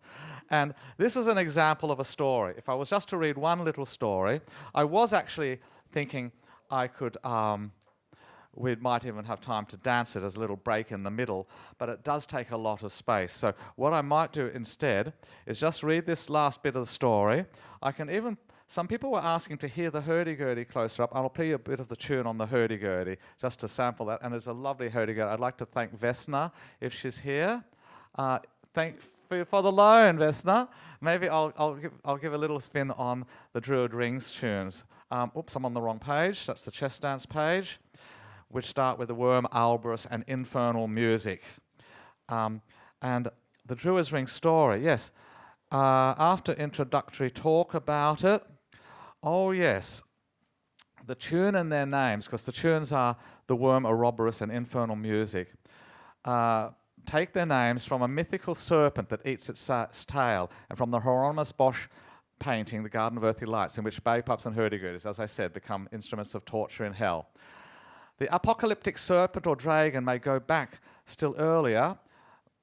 And this is an example of a story. If I was just to read one little story, I was actually thinking I could, we might even have time to dance it as a little break in the middle, but it does take a lot of space. So what I might do instead is just read this last bit of the story. I can even Some people were asking to hear the hurdy-gurdy closer up. I'll play you a bit of the tune on the hurdy-gurdy just to sample that. And it's a lovely hurdy-gurdy. I'd like to thank Vesna if she's here. Thank for the loan, Vesna. Maybe I'll give a little spin on the Druid Rings tunes. Oops, I'm on the wrong page. That's the chess dance page, which start with the Worm, Alberus, and Infernal Music. And the Druid's Ring story, yes. After introductory talk about it, oh yes, the tune and their names, because the tunes are the Worm, Ouroboros, and Infernal Music, take their names from a mythical serpent that eats its tail, and from the Hieronymus Bosch painting, The Garden of Earthly Lights, in which bagpipes and hurdy-gurdies, as I said, become instruments of torture in hell. The apocalyptic serpent or dragon may go back still earlier.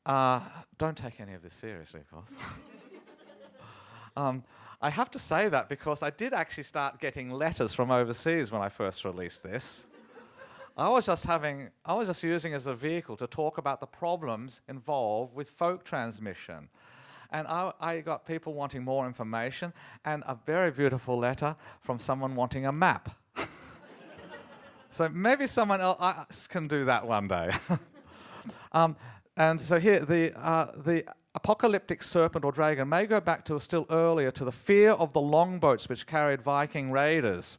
Don't take any of this seriously, of course. I have to say that because I did actually start getting letters from overseas when I first released this. I was just using it as a vehicle to talk about the problems involved with folk transmission. And I got people wanting more information and a very beautiful letter from someone wanting a map. So maybe someone else can do that one day. And so here, the apocalyptic serpent or dragon may go back to still earlier to the fear of the longboats which carried Viking raiders.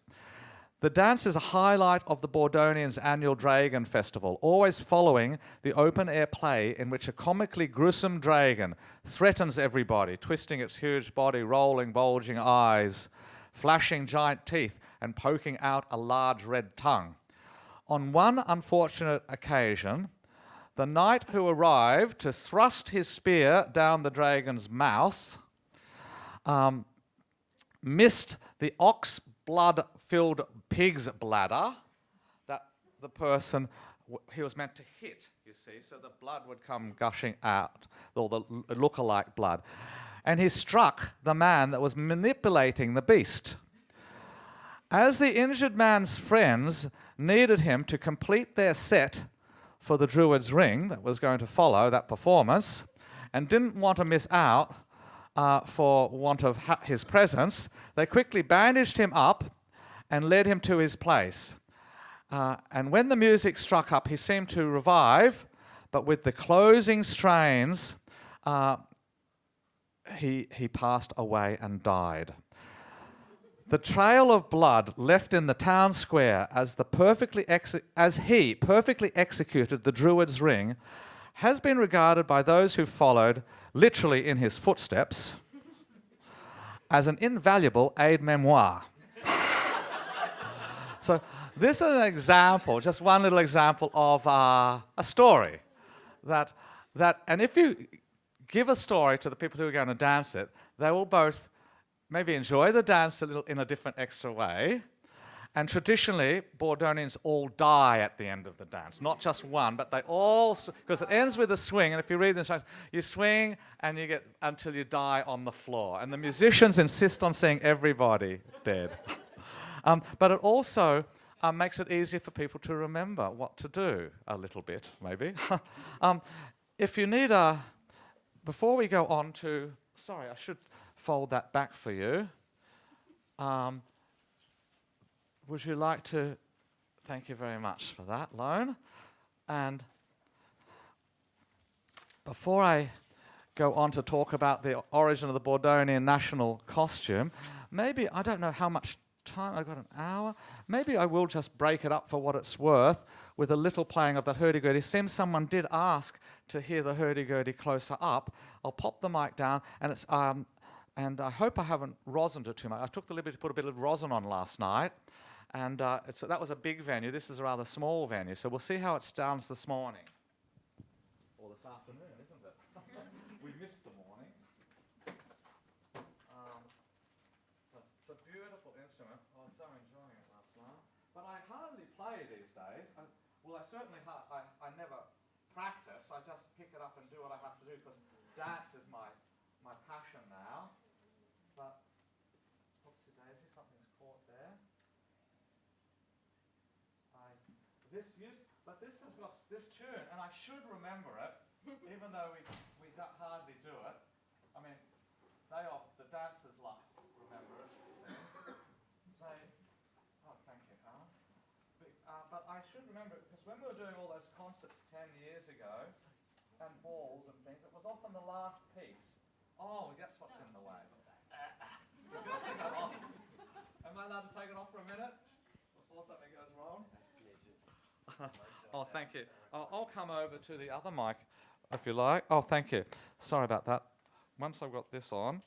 The dance is a highlight of the Bordonians' annual dragon festival, always following the open-air play in which a comically gruesome dragon threatens everybody, twisting its huge body, rolling, bulging eyes, flashing giant teeth, and poking out a large red tongue. On one unfortunate occasion, the knight who arrived to thrust his spear down the dragon's mouth missed the ox blood-filled pig's bladder that the person he was meant to hit, you see, so the blood would come gushing out, or the look-alike blood. And he struck the man that was manipulating the beast. As the injured man's friends needed him to complete their set for the Druid's Ring that was going to follow that performance, and didn't want to miss out for want of his presence, they quickly bandaged him up and led him to his place. And when the music struck up, he seemed to revive, but with the closing strains, he passed away and died. The trail of blood left in the town square as he perfectly executed the Druid's ring has been regarded by those who followed, literally in his footsteps, as an invaluable aide-memoire. So this is an example, just one little example of a story and if you give a story to the people who are going to dance it, they will both maybe enjoy the dance a little in a different extra way. And traditionally, Bordonians all die at the end of the dance. Not just one, but they all, because it ends with a swing, and if you read the instructions, you swing and you get until you die on the floor. And the musicians insist on seeing everybody dead. But it also makes it easier for people to remember what to do a little bit, maybe. If you need before we go on to, sorry, I should fold that back for you. Would you like to, thank you very much for that, Lone. And before I go on to talk about the origin of the Bordonian national costume, maybe, I don't know how much time, I've got an hour, maybe I will just break it up for what it's worth with a little playing of that hurdy-gurdy. Since someone did ask to hear the hurdy-gurdy closer up, I'll pop the mic down, and it's and I hope I haven't rosined it too much. I took the liberty to put a bit of rosin on last night, and that was a big venue. This is a rather small venue, so we'll see how it sounds this morning. Or this afternoon, isn't it? We missed the morning. It's a beautiful instrument. I was so enjoying it last night. But I hardly play these days. I never practice. I just pick it up and do what I have to do, because dance is my passion now. But, oopsie daisy, something's caught there. This has got this tune, and I should remember it, even though we hardly do it. I mean, the dancers remember it, it seems. Thank you, Alan. But I should remember it, because when we were doing all those concerts 10 years ago, and balls and things, it was often the last piece. Oh, that's what's in the way. Take that off. Am I allowed to take it off for a minute before something goes wrong? Oh, thank you. I'll come over to the other mic, if you like. Oh, thank you. Sorry about that. Once I've got this on.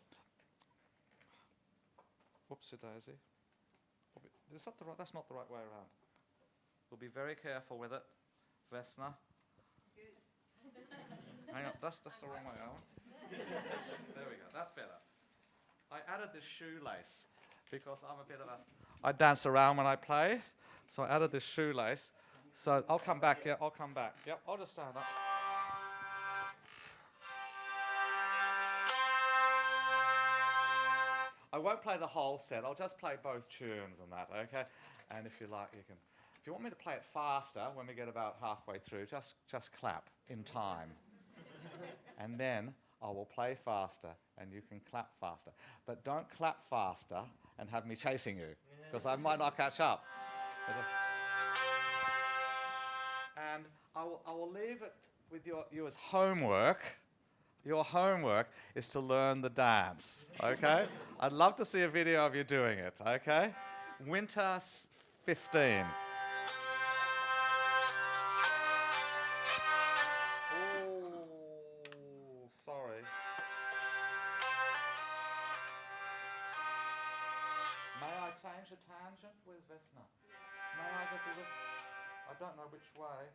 Whoopsie daisy. That's not the right way around. We'll be very careful with it. Vesna. Hang on, that's the wrong way, Alan. There we go, that's better. I added this shoelace because I dance around when I play, so I added this shoelace. So I'll come back, I'll come back. Yep, I'll just stand up. I won't play the whole set, I'll just play both tunes and that, okay? And if you like, you can. If you want me to play it faster, when we get about halfway through, just clap in time. And then I will play faster, and you can clap faster. But don't clap faster and have me chasing you, because I might not catch up. And I will leave it with you as homework. Your homework is to learn the dance, okay? I'd love to see a video of you doing it, okay? Winter 15. Sorry. May I change the tangent with Vesna? May I just do it? I don't know which way.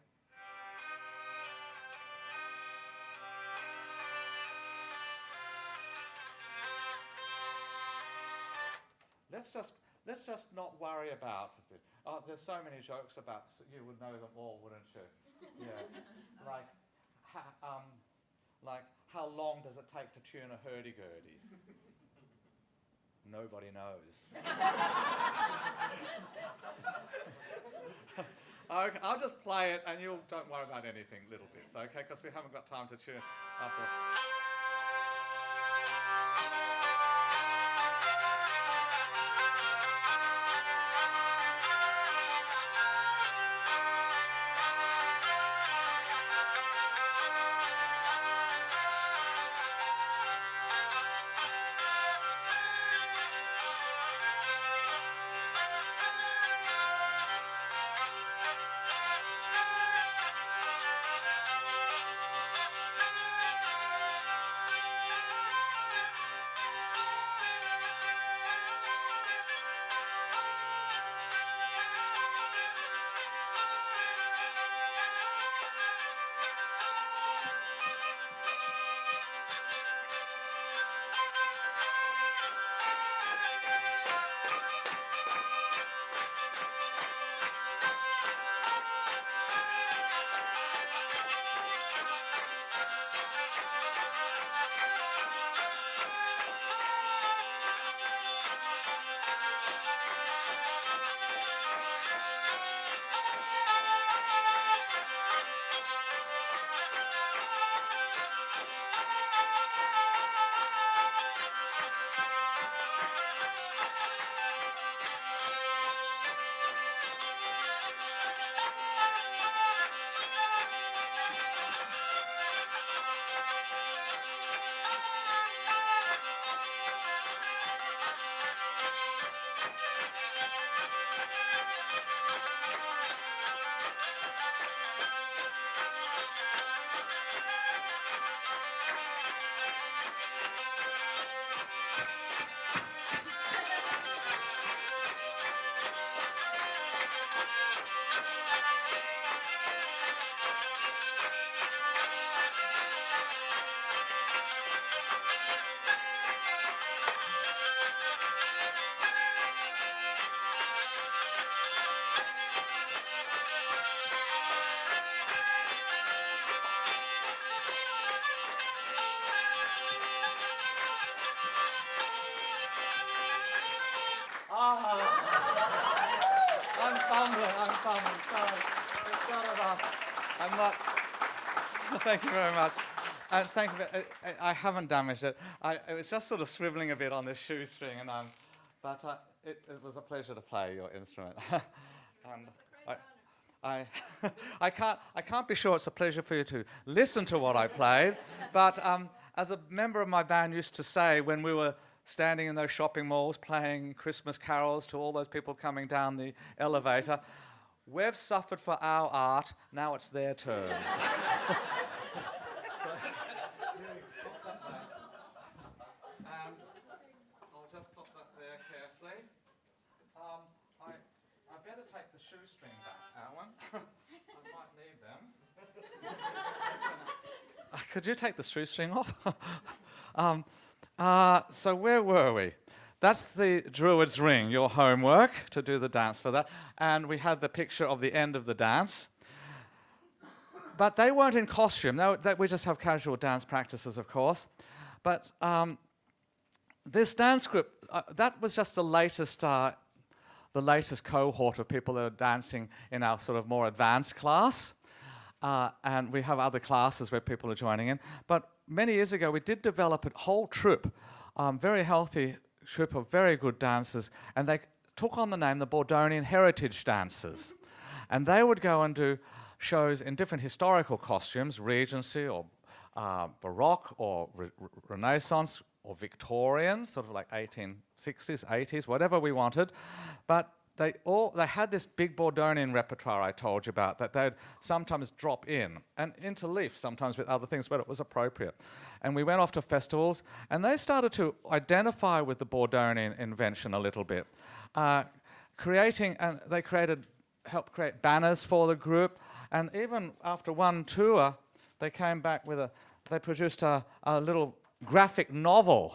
Let's just not worry about it. There's so many jokes about, you would know them all, wouldn't you? Yes. Like, how long does it take to tune a hurdy-gurdy? Nobody knows. Okay, I'll just play it, and you don't worry about anything, little bits, okay? Because we haven't got time to tune after. I'm sorry. It's not enough. I'm not. Thank you very much. Thank you. I haven't damaged it. It was just sort of swiveling a bit on this shoestring, but it was a pleasure to play your instrument. And I can't be sure it's a pleasure for you to listen to what I played, but as a member of my band used to say when we were standing in those shopping malls playing Christmas carols to all those people coming down the elevator, we've suffered for our art, now it's their turn. And I'll just pop that there carefully. I better take the shoestring back, Alan. I might need them. Could you take the shoestring off? So where were we? That's the Druid's Ring, your homework, to do the dance for that. And we had the picture of the end of the dance. But they weren't in costume. We just have casual dance practices, of course. But this dance group, that was just the latest cohort of people that are dancing in our sort of more advanced class. And we have other classes where people are joining in. But many years ago, we did develop a whole troupe, very healthy troupe of very good dancers, and they took on the name the Bordonian Heritage Dancers. And they would go and do shows in different historical costumes, Regency or Baroque or Renaissance or Victorian, sort of like 1860s, 80s, whatever we wanted. But they had this big Bordonian repertoire I told you about that they'd sometimes drop in and interleaf sometimes with other things, but it was appropriate. And we went off to festivals, and they started to identify with the Bordonian invention a little bit, and they helped create banners for the group. And even after one tour, they came back they produced a little graphic novel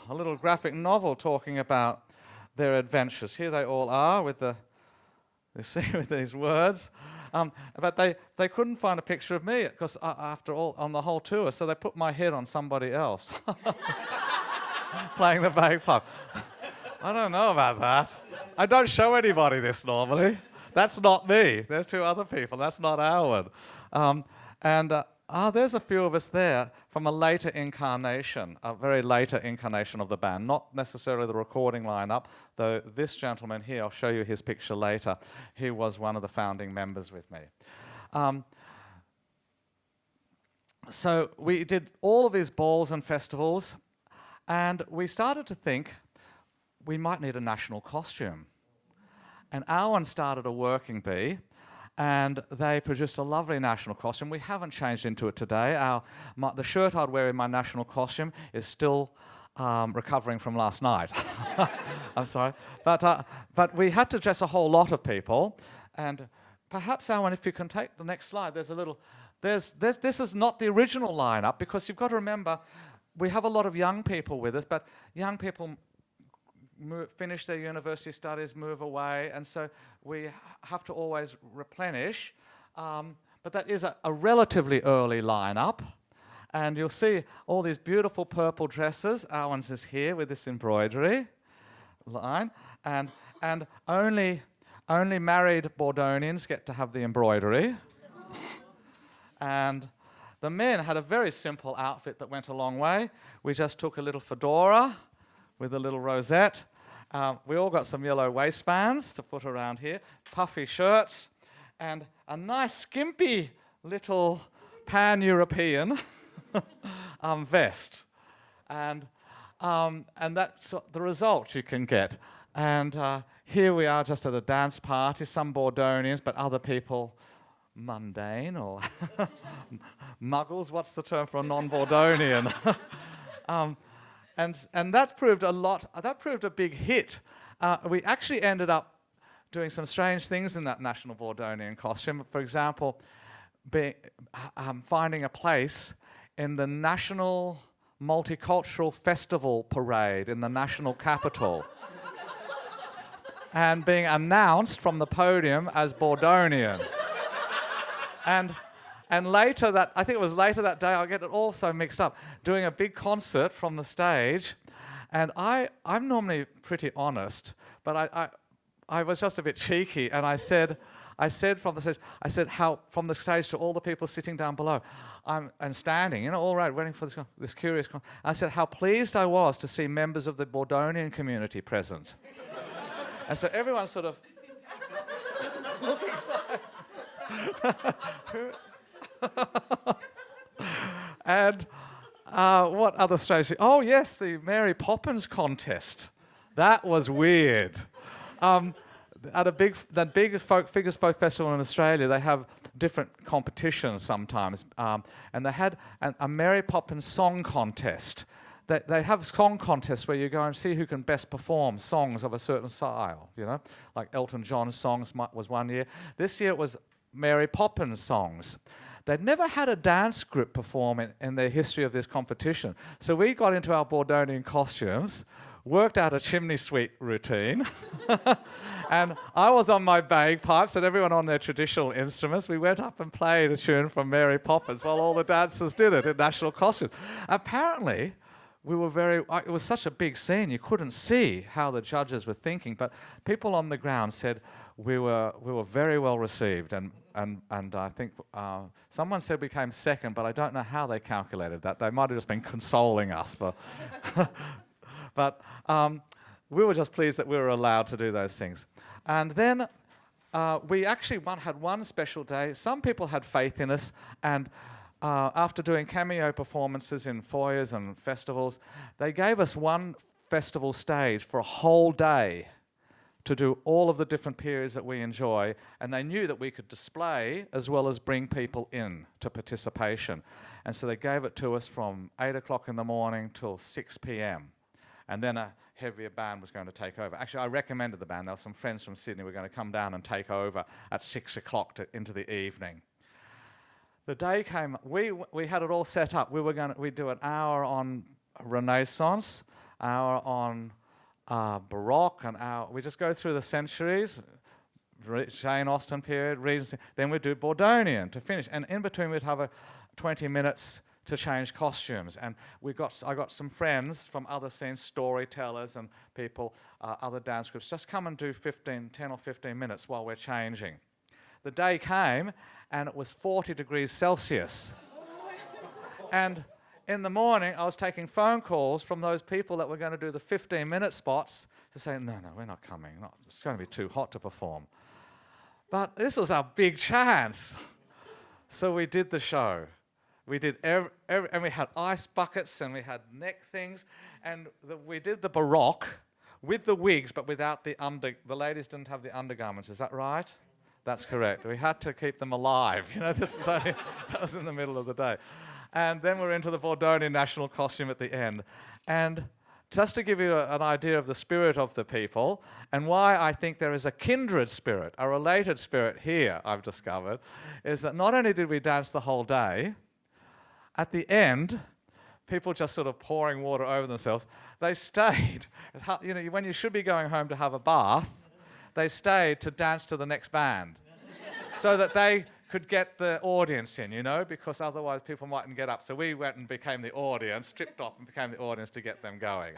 talking about their adventures. Here they all are with with these words. But they couldn't find a picture of me, because after all, on the whole tour, so they put my head on somebody else playing the bagpipe. I don't know about that. I don't show anybody this normally. That's not me. There's two other people. That's not Howard. There's a few of us there from a later incarnation, a very later incarnation of the band, not necessarily the recording lineup, though this gentleman here, I'll show you his picture later, he was one of the founding members with me. So we did all of these balls and festivals, and we started to think we might need a national costume. And Owen started a working bee, and they produced a lovely national costume. We haven't changed into it today. The shirt I'd wear in my national costume is still recovering from last night. I'm sorry. But we had to dress a whole lot of people. And perhaps, Owen, if you can take the next slide, this is not the original lineup, because you've got to remember, we have a lot of young people with us, but young people finish their university studies, move away, and so we have to always replenish. But that is a relatively early lineup, and you'll see all these beautiful purple dresses. Owen's is here with this embroidery line, and only married Bordonians get to have the embroidery. And the men had a very simple outfit that went a long way. We just took a little fedora with a little rosette. We all got some yellow waistbands to put around here, puffy shirts, and a nice skimpy little pan-European vest. And that's the result you can get. And here we are just at a dance party, some Bordonians, but other people mundane or muggles. What's the term for a non-Bordonian? And that proved a lot. That proved a big hit. We actually ended up doing some strange things in that national Bordonian costume. For example, finding a place in the National Multicultural Festival Parade in the national capital, and being announced from the podium as Bordonians. And later I think it was later that day, I'll get it all so mixed up, doing a big concert from the stage. And I'm normally pretty honest, but I was just a bit cheeky, and I said, I said from the stage, how from the stage to all the people sitting down below, and standing, all right, waiting for this curious. I said how pleased I was to see members of the Bordonian community present, and so everyone sort of looking and what other strange thing? Oh yes, the Mary Poppins contest. That was weird. At that big figure folk festival in Australia, they have different competitions sometimes, and they had a Mary Poppins song contest. They have song contests where you go and see who can best perform songs of a certain style. Like Elton John's songs was one year. This year it was Mary Poppins songs. They'd never had a dance group perform in their history of this competition. So we got into our Bordonian costumes, worked out a chimney sweep routine, and I was on my bagpipes and everyone on their traditional instruments. We went up and played a tune from Mary Poppins while all the dancers did it in national costumes. Apparently, it was such a big scene, you couldn't see how the judges were thinking, but people on the ground said we were very well received, and I think someone said we came second, but I don't know how they calculated that. They might have just been consoling us, but we were just pleased that we were allowed to do those things. And then we actually had one special day. Some people had faith in us, and after doing cameo performances in foyers and festivals, they gave us one festival stage for a whole day to do all of the different periods that we enjoy, and they knew that we could display as well as bring people in to participation. And so they gave it to us from 8 o'clock in the morning till 6 p.m. And then a heavier band was going to take over. Actually, I recommended the band. There were some friends from Sydney who were going to come down and take over at 6 o'clock into the evening. The day came, we had it all set up. We'd do an hour on Renaissance, hour on Baroque, we just go through the centuries, Jane Austen period, Regency, then we'd do Bordonian to finish. And in between we'd have 20 minutes to change costumes. And I got some friends from other scenes, storytellers and people, other dance groups, just come and do 10 or 15 minutes while we're changing. The day came and it was 40 degrees Celsius. And in the morning, I was taking phone calls from those people that were going to do the 15-minute spots to say, no, we're not coming. It's going to be too hot to perform. But this was our big chance. So we did the show. We did and we had ice buckets and we had neck things. And we did the Baroque with the wigs, but without the ladies didn't have the undergarments. Is that right? That's correct. We had to keep them alive. That was in the middle of the day. And then we're into the Bordonian national costume at the end. And just to give you an idea of the spirit of the people and why I think there is a kindred spirit, a related spirit here, I've discovered, is that not only did we dance the whole day, at the end, people just sort of pouring water over themselves, they stayed. When you should be going home to have a bath, they stayed to dance to the next band so that they could get the audience in, because otherwise people mightn't get up. So we went and became the audience, stripped off and became the audience to get them going.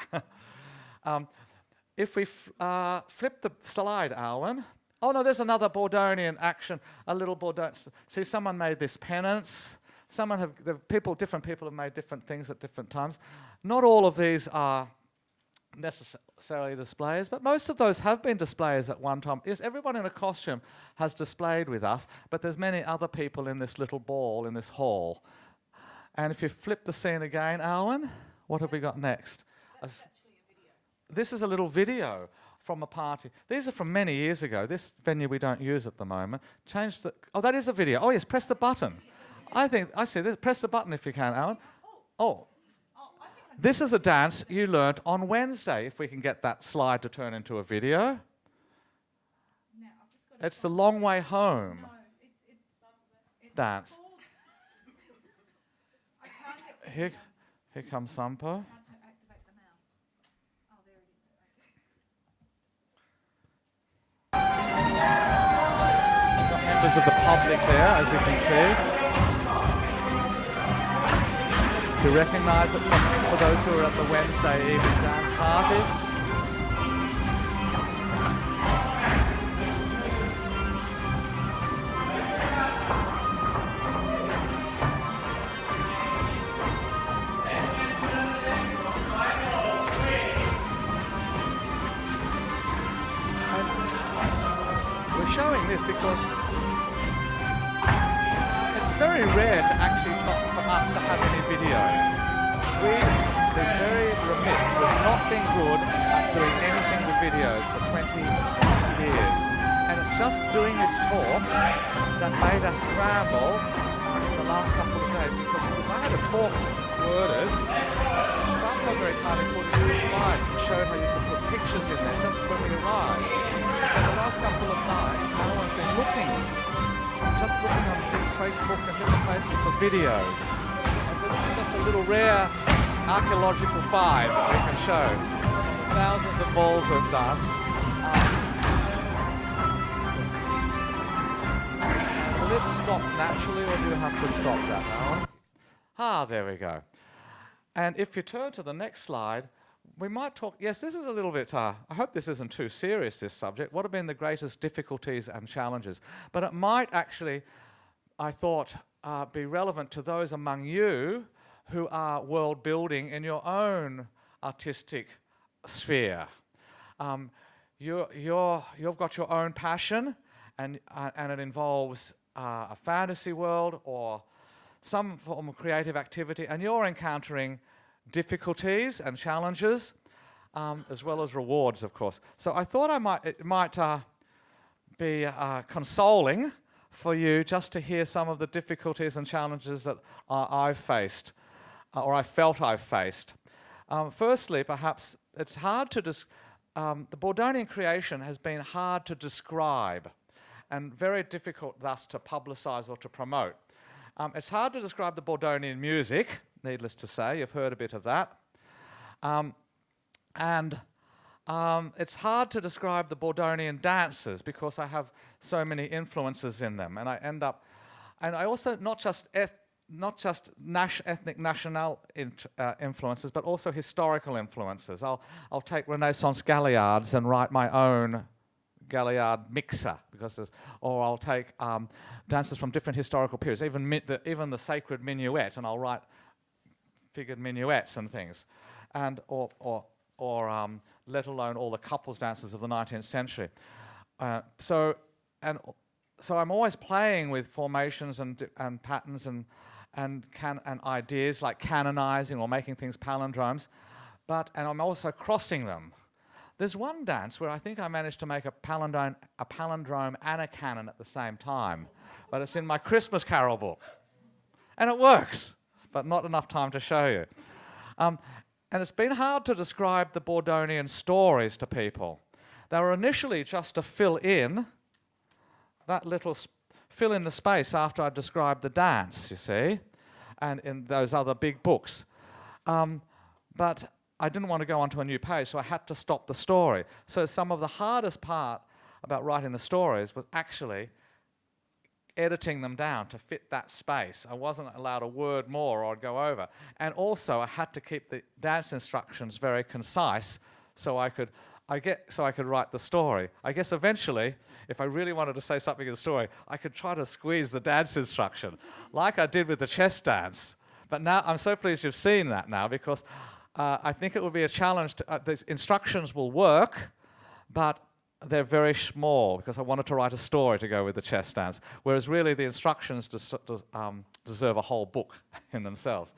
If we flip the slide, Alwyn. Oh no, there's another Bordonian action, a little Bordonian. See, someone made this pennants. Different people have made different things at different times. Not all of these are necessarily displays, but most of those have been displays at one time. Yes, everyone in a costume has displayed with us, but there's many other people in this little ball, in this hall. And if you flip the scene again, Alwyn, what have we got next? That's actually a video. This is a little video from a party. These are from many years ago. This venue we don't use at the moment. Oh, that is a video. Oh yes, press the button. I see this. Press the button if you can, Alwyn. Oh. This is a dance you learnt on Wednesday, if we can get that slide to turn into a video. It's the Long Way Home dance. Here comes Sampo. Got members of the public there, as you can see. You recognise it for those who are at the Wednesday evening dance party. very rare to actually for us to have any videos. We've been very remiss. We've not been good at doing anything with videos for 20 plus years. And it's just doing this talk that made us scramble the last couple of days, because I had a talk worded. Some were very kindly put in the slides and showed how you could put pictures in there just when we arrived. So the last couple of nights, Alan's been looking on Facebook and different places for videos. And so this is just a little rare archaeological find that we can show. Thousands of balls we've done. Will it stop naturally, or do you have to stop that, Alan? Ah, there we go. And if you turn to the next slide, we might talk, yes, this is a little bit, I hope this isn't too serious, this subject. What have been the greatest difficulties and challenges? But it might actually, I thought, be relevant to those among you who are world building in your own artistic sphere. You've got your own passion, and it involves a fantasy world or some form of creative activity, and you're encountering difficulties and challenges, as well as rewards, of course. So I thought it might be consoling for you just to hear some of the difficulties and challenges that I've faced, or I felt I've faced. Firstly, perhaps it's hard to the Bordonian creation has been hard to describe, and very difficult thus to publicise or to promote. It's hard to describe the Bordonian music, needless to say. You've heard a bit of that. It's hard to describe the Bordonian dances because I have so many influences in them, and I also not just ethnic national influences, but also historical influences. I'll take Renaissance galliards and write my own Galliard mixer, or I'll take dances from different historical periods, even the sacred minuet, and I'll write figured minuets and things, or let alone all the couples dances of the 19th century. So I'm always playing with formations and patterns and ideas like canonizing or making things palindromes, and I'm also crossing them. There's one dance where I think I managed to make a palindrome and a canon at the same time, but it's in my Christmas Carol book. And it works, but not enough time to show you. And it's been hard to describe the Bordonian stories to people. They were initially just to fill in the space after I described the dance, you see, and in those other big books. But I didn't want to go onto a new page, so I had to stop the story. So some of the hardest part about writing the stories was actually editing them down to fit that space. I wasn't allowed a word more or I'd go over. And also I had to keep the dance instructions very concise so I could write the story. I guess eventually, if I really wanted to say something in the story, I could try to squeeze the dance instruction, like I did with the chess dance. But now I'm so pleased you've seen that now, because I think it will be a challenge. The instructions will work, but they're very small, because I wanted to write a story to go with the chess dance, whereas really the instructions deserve a whole book in themselves.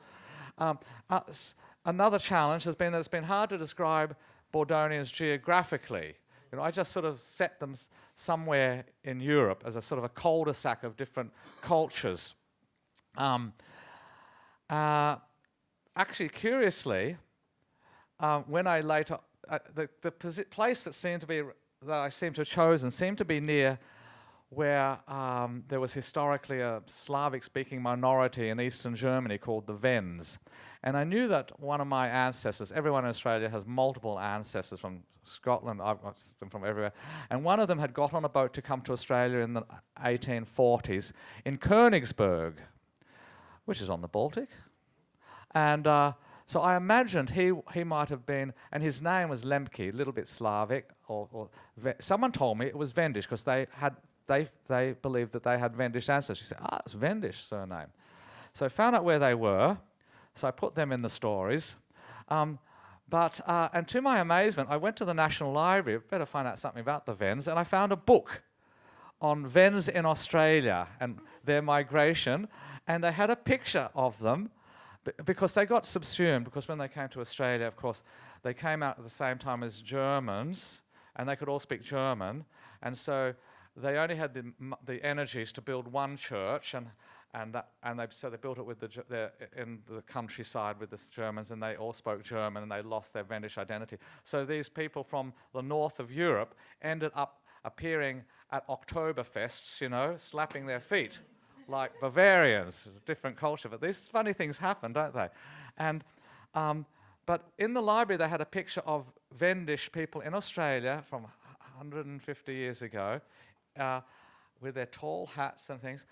Another challenge has been that it's been hard to describe Bordonians geographically. I just sort of set them somewhere in Europe as a sort of a cul-de-sac of different cultures. Actually, curiously, when I later, the place that I seem to have chosen seemed to be near where there was historically a Slavic-speaking minority in eastern Germany called the Wends. And I knew that one of my ancestors, everyone in Australia has multiple ancestors from Scotland, I've got them from everywhere, and one of them had got on a boat to come to Australia in the 1840s in Königsberg, which is on the Baltic. And so I imagined he might have been, and his name was Lemke, a little bit Slavic, or someone told me it was Wendish, because they believed that they had Wendish ancestors. She said, it's Wendish surname. So I found out where they were, so I put them in the stories. And to my amazement, I went to the National Library, better find out something about the Wends, and I found a book on Wends in Australia and their migration. And they had a picture of them because they got subsumed, because when they came to Australia, of course, they came out at the same time as Germans, and they could all speak German, and so they only had the energies to build one church, and they built it with in the countryside with the Germans, and they all spoke German, and they lost their Wendish identity. So these people from the north of Europe ended up appearing at Oktoberfests, you know, slapping their feet like Bavarians. It's a different culture, but these funny things happen, don't they? And but in the library they had a picture of Wendish people in Australia from 150 years ago, with their tall hats and things,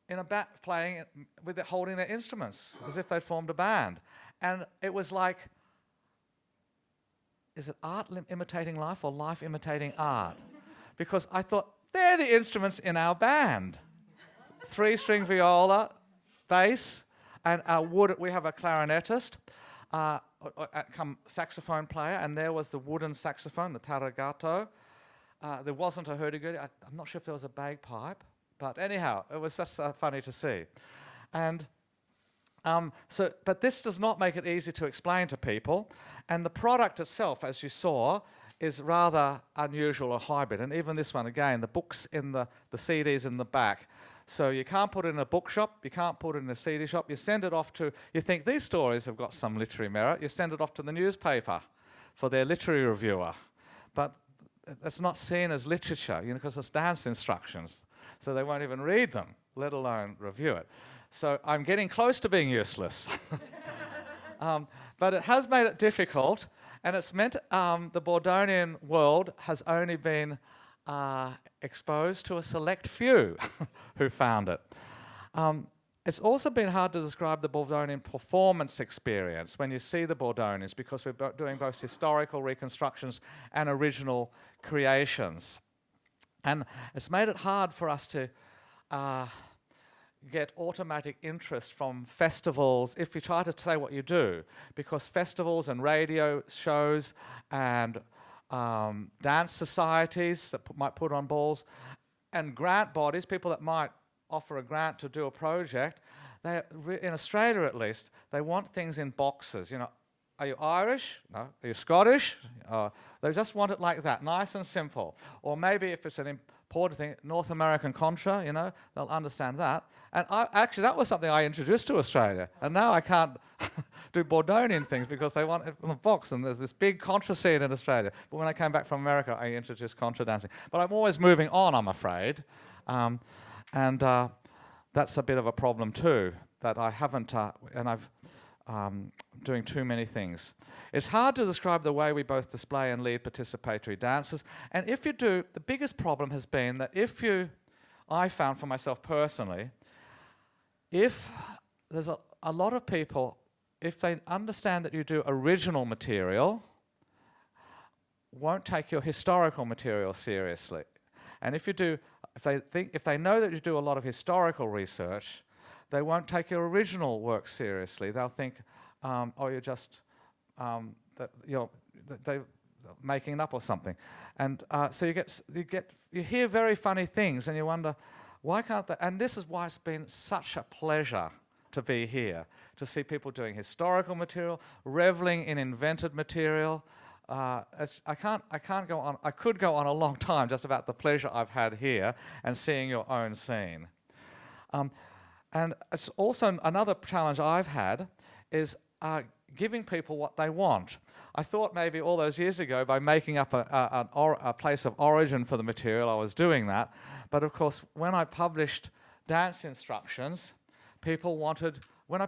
in a playing with holding their instruments as if they'd formed a band. And it was like, is it art imitating life or life imitating art? Because I thought, they're the instruments in our band. 3-string viola, bass, and we have a clarinetist, saxophone player, and there was the wooden saxophone, the taragato. There wasn't a hurdy-gurdy. I'm not sure if there was a bagpipe, but anyhow, it was just funny to see. And but this does not make it easy to explain to people, and the product itself, as you saw, is rather unusual or hybrid. And even this one, again, the books in the CDs in the back. So you can't put it in a bookshop, you can't put it in a CD shop, you send it off to, you think these stories have got some literary merit, you send it off to the newspaper for their literary reviewer. But it's not seen as literature, you know, because it's dance instructions. So they won't even read them, let alone review it. So I'm getting close to being useless. But it has made it difficult, and it's meant the Bordonian world has only been exposed to a select few who found it. It's also been hard to describe the Bordonian performance experience when you see the Bordonians, because we're doing both historical reconstructions and original creations. And it's made it hard for us to get automatic interest from festivals if you try to say what you do, because festivals and radio shows and dance societies that might put on balls, and grant bodies, people that might offer a grant to do a project, in Australia at least, they want things in boxes. You know, are you Irish? No. Are you Scottish? They just want it like that, nice and simple. Or maybe if it's an important thing, North American contra, you know, they'll understand that. And actually, that was something I introduced to Australia. And now I can't do Bordonian things because they want it in a box. And there's this big contra scene in Australia. But when I came back from America, I introduced contra dancing. But I'm always moving on, I'm afraid. And that's a bit of a problem too, that I haven't, and I've doing too many things. It's hard to describe the way we both display and lead participatory dances. And if you do, the biggest problem has been that I found for myself personally, if there's a lot of people, if they understand that you do original material, won't take your historical material seriously. And if they know that you do a lot of historical research, they won't take your original work seriously. They'll think, you're just they're making it up or something. And so you hear very funny things, and you wonder, why can't they? And this is why it's been such a pleasure to be here, to see people doing historical material, reveling in invented material. I can't go on. I could go on a long time just about the pleasure I've had here and seeing your own scene. And it's also another challenge I've had is giving people what they want. I thought maybe all those years ago, by making up a place of origin for the material, I was doing that. But of course, when I published dance instructions, people wanted. When I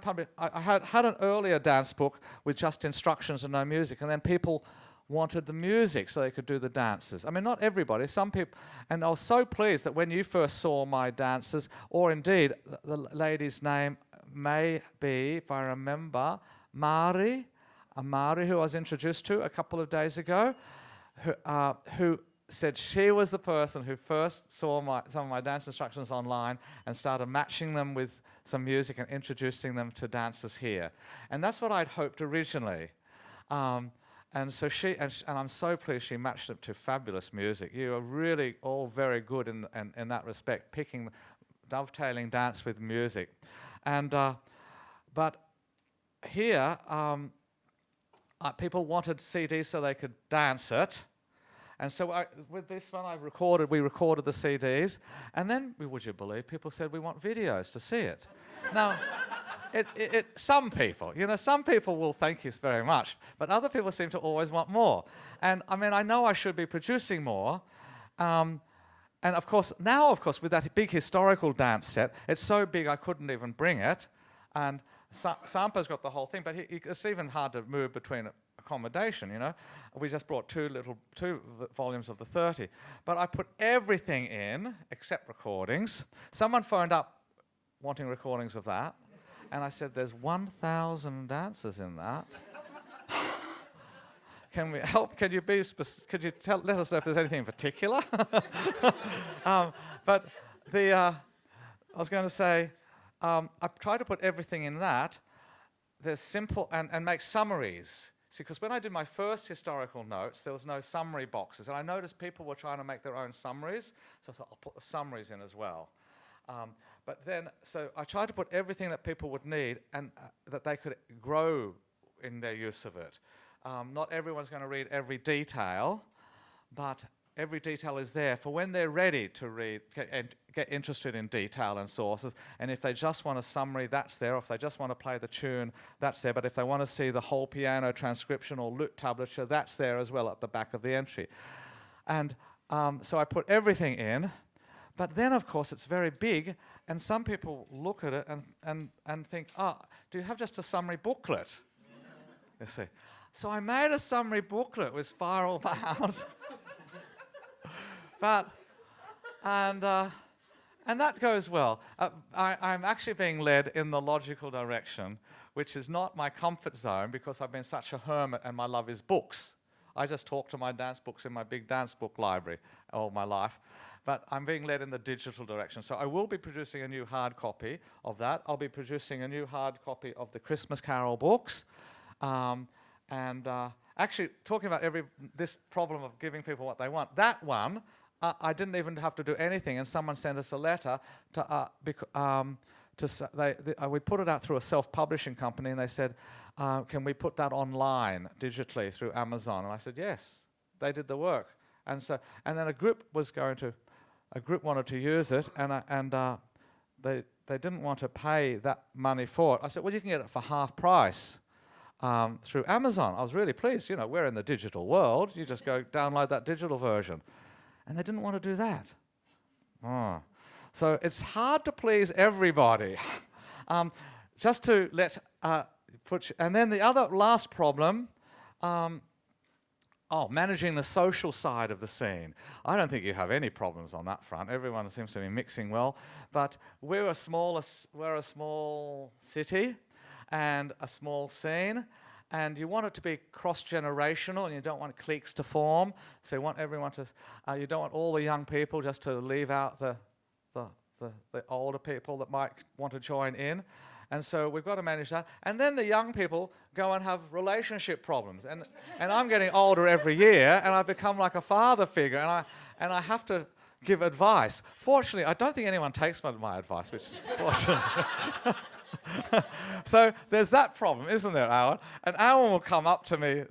had an earlier dance book with just instructions and no music, and then people wanted the music so they could do the dances. I mean, not everybody, some people. And I was so pleased that when you first saw my dances, or indeed, the lady's name may be, if I remember, Mari, who I was introduced to a couple of days ago, who said she was the person who first saw some of my dance instructions online and started matching them with some music and introducing them to dancers here. And that's what I'd hoped originally. And so and I'm so pleased she matched it to fabulous music. You are really all very good in that respect, dovetailing dance with music. And but here, people wanted CDs so they could dance it. And so with this one, we recorded the CDs. And then, would you believe, people said, we want videos to see it. Now, some people will thank you very much, but other people seem to always want more. And I mean, I know I should be producing more. And of course, with that big historical dance set, it's so big I couldn't even bring it. And Sampa's got the whole thing, but it's even hard to move between accommodation, you know. We just brought two volumes of the 30. But I put everything in except recordings. Someone phoned up wanting recordings of that. And I said, there's 1,000 dances in that. Can we help? Could you let us know if there's anything in particular? But I was going to say, I've tried to put everything in that. There's simple, and make summaries. See, because when I did my first historical notes, there was no summary boxes. And I noticed people were trying to make their own summaries. So I thought, I'll put the summaries in as well. But then, so I tried to put everything that people would need and that they could grow in their use of it. Not everyone's going to read every detail, but every detail is there for when they're ready to read and get interested in detail and sources. And if they just want a summary, that's there. Or if they just want to play the tune, that's there. But if they want to see the whole piano transcription or lute tablature, that's there as well at the back of the entry. And so I put everything in. But then, of course, it's very big, and some people look at it and think, do you have just a summary booklet? You see. So I made a summary booklet with spiral bound. And that goes well. I'm actually being led in the logical direction, which is not my comfort zone because I've been such a hermit and my love is books. I just talk to my dance books in my big dance book library all my life. But I'm being led in the digital direction. So I will be producing a new hard copy of that. I'll be producing a new hard copy of the Christmas Carol books. Actually, talking about this problem of giving people what they want, that one, I didn't even have to do anything, and someone sent us a letter we put it out through a self-publishing company, and they said, can we put that online digitally through Amazon? And I said, yes. They did the work. And then a group wanted to use it, and they didn't want to pay that money for it. I said, well, you can get it for half price through Amazon. I was really pleased. You know, we're in the digital world. You just go download that digital version. And they didn't want to do that. So it's hard to please everybody. Just to and then the last problem, managing the social side of the scene. I don't think you have any problems on that front. Everyone seems to be mixing well. But we're a small city and a small scene, and you want it to be cross-generational, and you don't want cliques to form. So you want everyone to. You don't want all the young people just to leave out the older people that might want to join in. And so we've got to manage that. And then the young people go and have relationship problems. And I'm getting older every year, and I've become like a father figure, and I have to give advice. Fortunately, I don't think anyone takes my advice, which is fortunate. So there's that problem, isn't there, Alan? And Alan will come up to me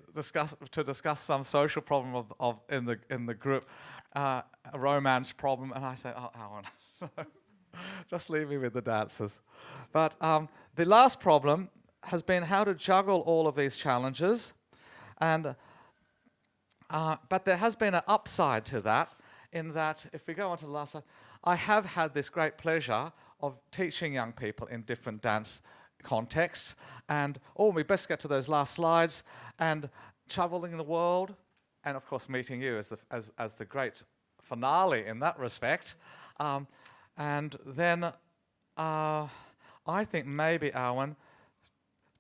to discuss some social problem in the group, a romance problem, and I say, Alan, just leave me with the dancers. But the last problem has been how to juggle all of these challenges, and but there has been an upside to that, in that if we go on to the last slide, I have had this great pleasure of teaching young people in different dance contexts, and we best get to those last slides, and traveling the world, and of course meeting you as the great finale in that respect. And then I think maybe, Owen,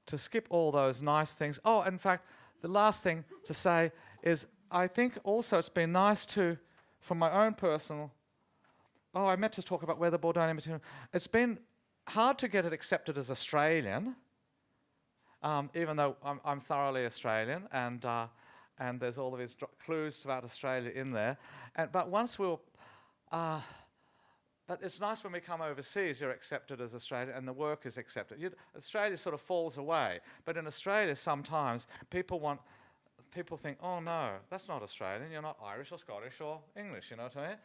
to skip all those nice things. In fact, the last thing to say is I think also it's been nice to, from my own personal, I meant to talk about where the Bordonian material, it's been hard to get it accepted as Australian, even though I'm thoroughly Australian, and there's all of these clues about Australia in there. But once But it's nice when we come overseas, you're accepted as Australian and the work is accepted. Australia sort of falls away. But in Australia, sometimes people think, oh no, that's not Australian. You're not Irish or Scottish or English, you know what I mean?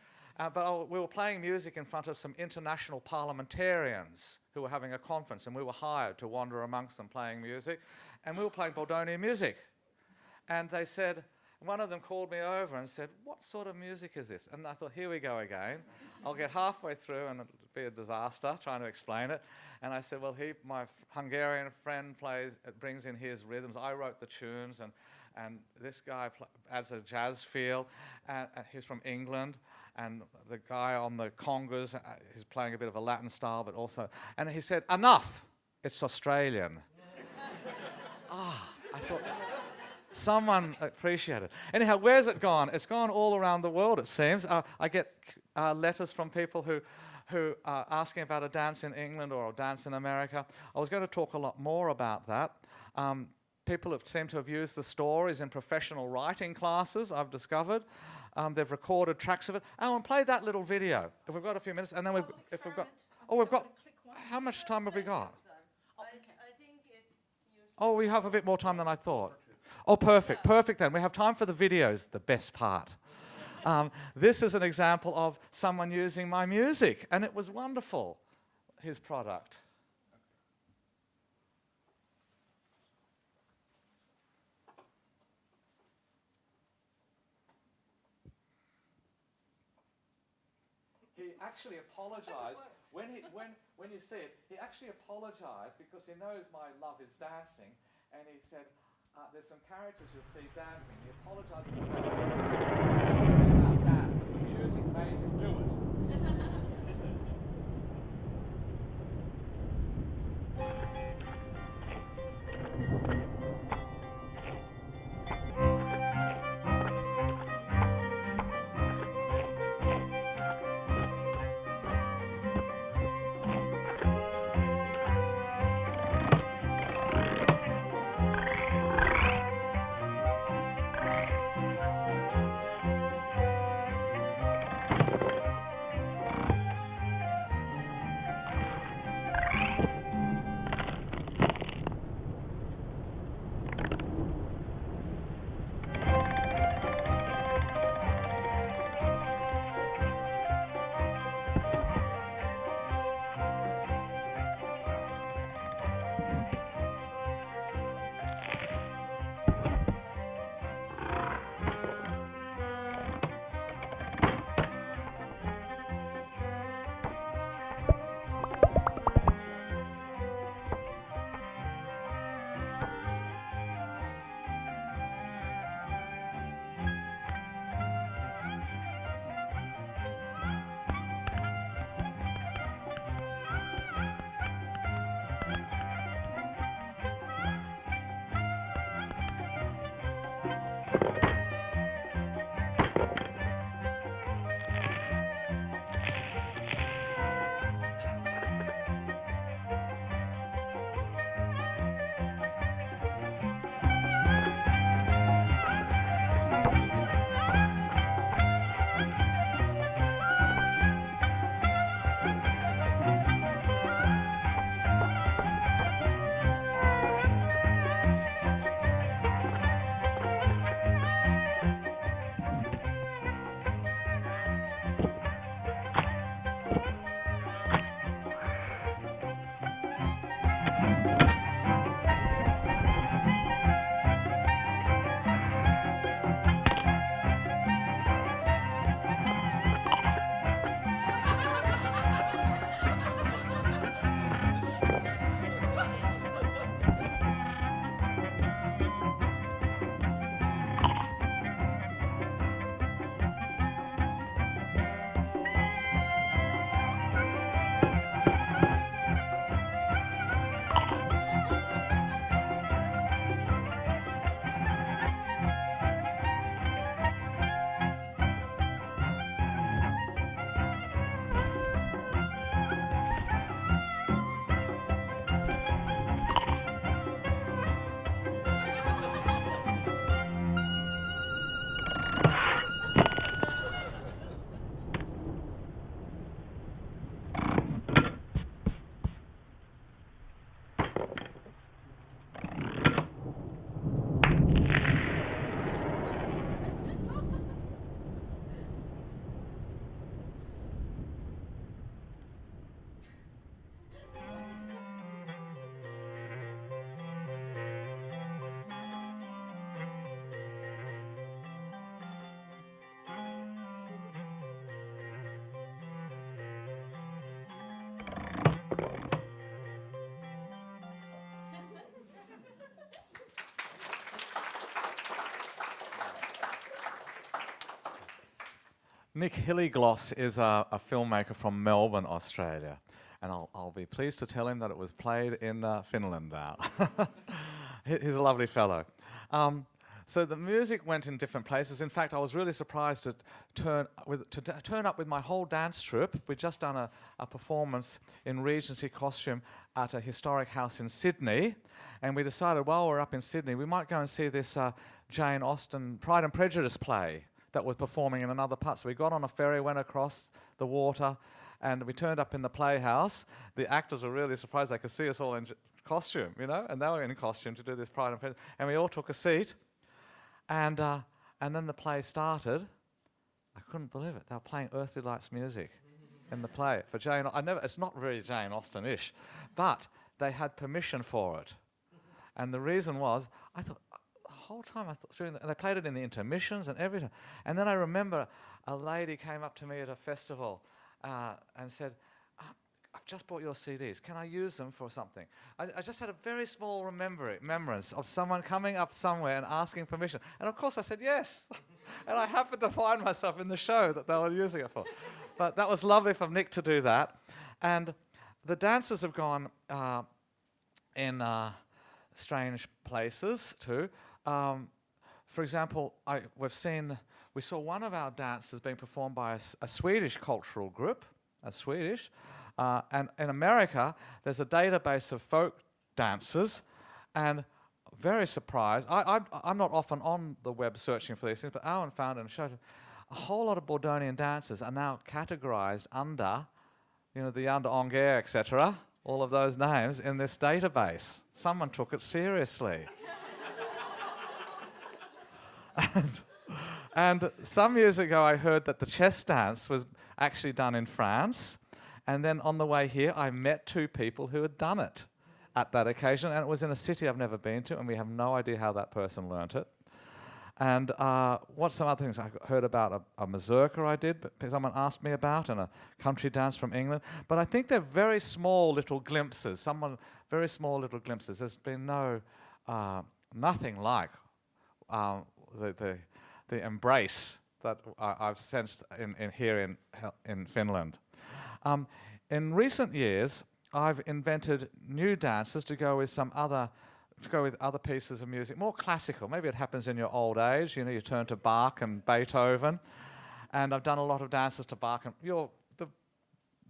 But we were playing music in front of some international parliamentarians who were having a conference, and we were hired to wander amongst them playing music. And we were playing Bordonian music. And they said, one of them called me over and said, what sort of music is this? And I thought, here we go again. I'll get halfway through and it'll be a disaster trying to explain it. And I said, well, my Hungarian friend brings in his rhythms. I wrote the tunes, and this guy adds a jazz feel. And he's from England. And the guy on the congas, he's playing a bit of a Latin style, but also... And he said, enough! It's Australian. I thought... Someone appreciated it. Anyhow, where's it gone? It's gone all around the world, it seems. I get letters from people who are asking about a dance in England or a dance in America. I was going to talk a lot more about that. People seem to have used the stories in professional writing classes, I've discovered. They've recorded tracks of it. Alan, play that little video. If we've got a few minutes, and then we've got... How much time have we got? Oh, we have a bit more time than I thought. Oh, perfect, perfect then. We have time for the videos, the best part. This is an example of someone using my music, and it was wonderful, his product. He actually apologized. When you see it, he actually apologized because he knows my love is dancing, and he said, there's some characters you'll see dancing. He apologized for the dance. About dance, but the music made him do it. Nick Hilligloss is a filmmaker from Melbourne, Australia. And I'll be pleased to tell him that it was played in Finland now. He's a lovely fellow. So the music went in different places. In fact, I was really surprised to turn up with my whole dance troupe. We'd just done a performance in Regency costume at a historic house in Sydney, and we decided while we're up in Sydney, we might go and see this Jane Austen Pride and Prejudice play that was performing in another part. So we got on a ferry, went across the water, and we turned up in the playhouse. The actors were really surprised they could see us all in costume, you know, and they were in costume to do this Pride and Prejudice. And we all took a seat. And then the play started. I couldn't believe it. They were playing Earthly Lights music in the play for Jane. It's not really Jane Austen-ish, but they had permission for it. And the reason was, I thought the whole time and they played it in the intermissions and everything. And then I remember a lady came up to me at a festival and said, I've just bought your CDs. Can I use them for something? I just had a very small remembrance of someone coming up somewhere and asking permission. And of course I said yes. And I happened to find myself in the show that they were using it for. But that was lovely for Nick to do that. And the dancers have gone in strange places too. For example, we saw one of our dances being performed by a Swedish cultural group, and in America, there's a database of folk dancers, and very surprised. I'm not often on the web searching for these things, but Owen found it and showed it. A whole lot of Bordonian dances are now categorized under, the under Angers, etc., all of those names in this database. Someone took it seriously. And some years ago, I heard that the chess dance was actually done in France. And then on the way here, I met two people who had done it at that occasion. And it was in a city I've never been to, and we have no idea how that person learnt it. And what's some other things? I heard about a mazurka I did, but someone asked me about, and a country dance from England. But I think they're very small little glimpses, very small little glimpses. There's been nothing like the embrace that I've sensed here in Finland. In recent years, I've invented new dances to go with other pieces of music, more classical. Maybe it happens in your old age. You turn to Bach and Beethoven, and I've done a lot of dances to Bach. And the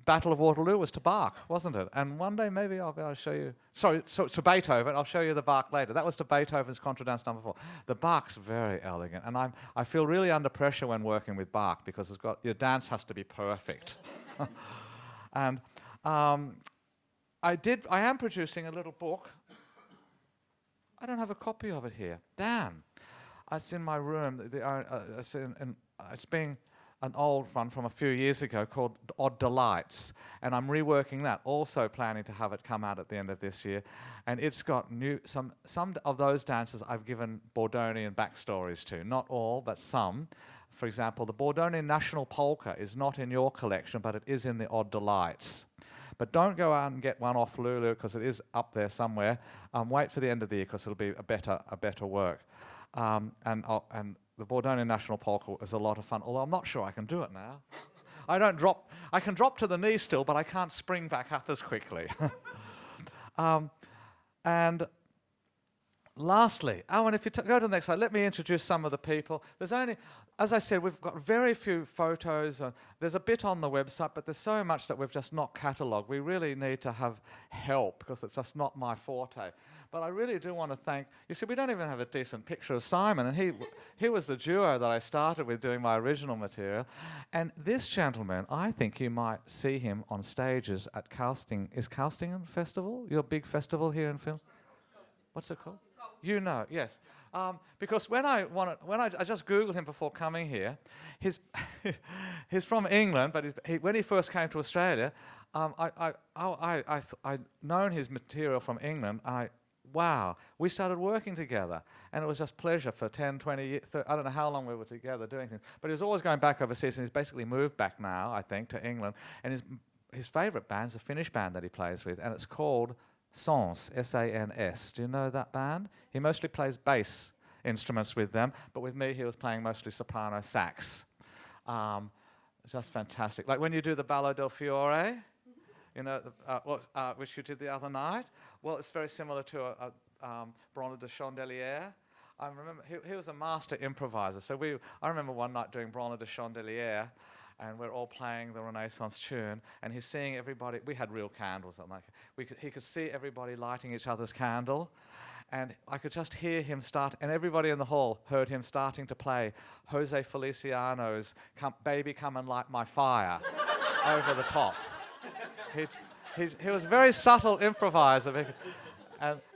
Battle of Waterloo was to Bach, wasn't it? And one day maybe I'll be able to show you. Sorry, to Beethoven. I'll show you the Bach later. That was to Beethoven's Contradance Number 4. The Bach's very elegant, and I feel really under pressure when working with Bach because your dance has to be perfect. And I am producing a little book. I don't have a copy of it here. Damn. It's in my room. It's being an old one from a few years ago called Odd Delights, and I'm reworking that, also planning to have it come out at the end of this year. And it's got some of those dances I've given Bordonian backstories to. Not all, but some. For example, the Bordonian National Polka is not in your collection, but it is in the Odd Delights. But don't go out and get one off Lulu because it is up there somewhere. Wait for the end of the year because it'll be a better work. And the Bordonian National Polka is a lot of fun, although I'm not sure I can do it now. I can drop to the knee still, but I can't spring back up as quickly. And lastly, Owen, if you go to the next slide, let me introduce some of the people. As I said, we've got very few photos. There's a bit on the website, but there's so much that we've just not catalogued. We really need to have help because it's just not my forte. But I really do want to thank, you see, we don't even have a decent picture of Simon, and he was the duo that I started with doing my original material. And this gentleman, I think you might see him on stages at Kaustingen Festival, your big festival here in Finland? What's it called? Yes. Because when I just Googled him before coming here, he's from England, but when he first came to Australia, I'd known his material from England. We started working together, and it was just pleasure for 10, 20 years. I don't know how long we were together doing things, but he was always going back overseas, and he's basically moved back now, I think, to England. And his favourite band's a Finnish band that he plays with, and it's called Sans, S-A-N-S. Do you know that band? He mostly plays bass instruments with them, but with me he was playing mostly soprano sax. just fantastic. Like when you do the Ballo del Fiore, you know, which you did the other night. Well, it's very similar to a Bronner de Chandelier. I remember he was a master improviser. So I remember one night doing Bronner de Chandelier, and we're all playing the Renaissance tune, and he's seeing everybody. We had real candles. He could see everybody lighting each other's candle, and I could just hear him start, and everybody in the hall heard him starting to play Jose Feliciano's "Baby Come and Light My Fire" over the top. He was a very subtle improviser.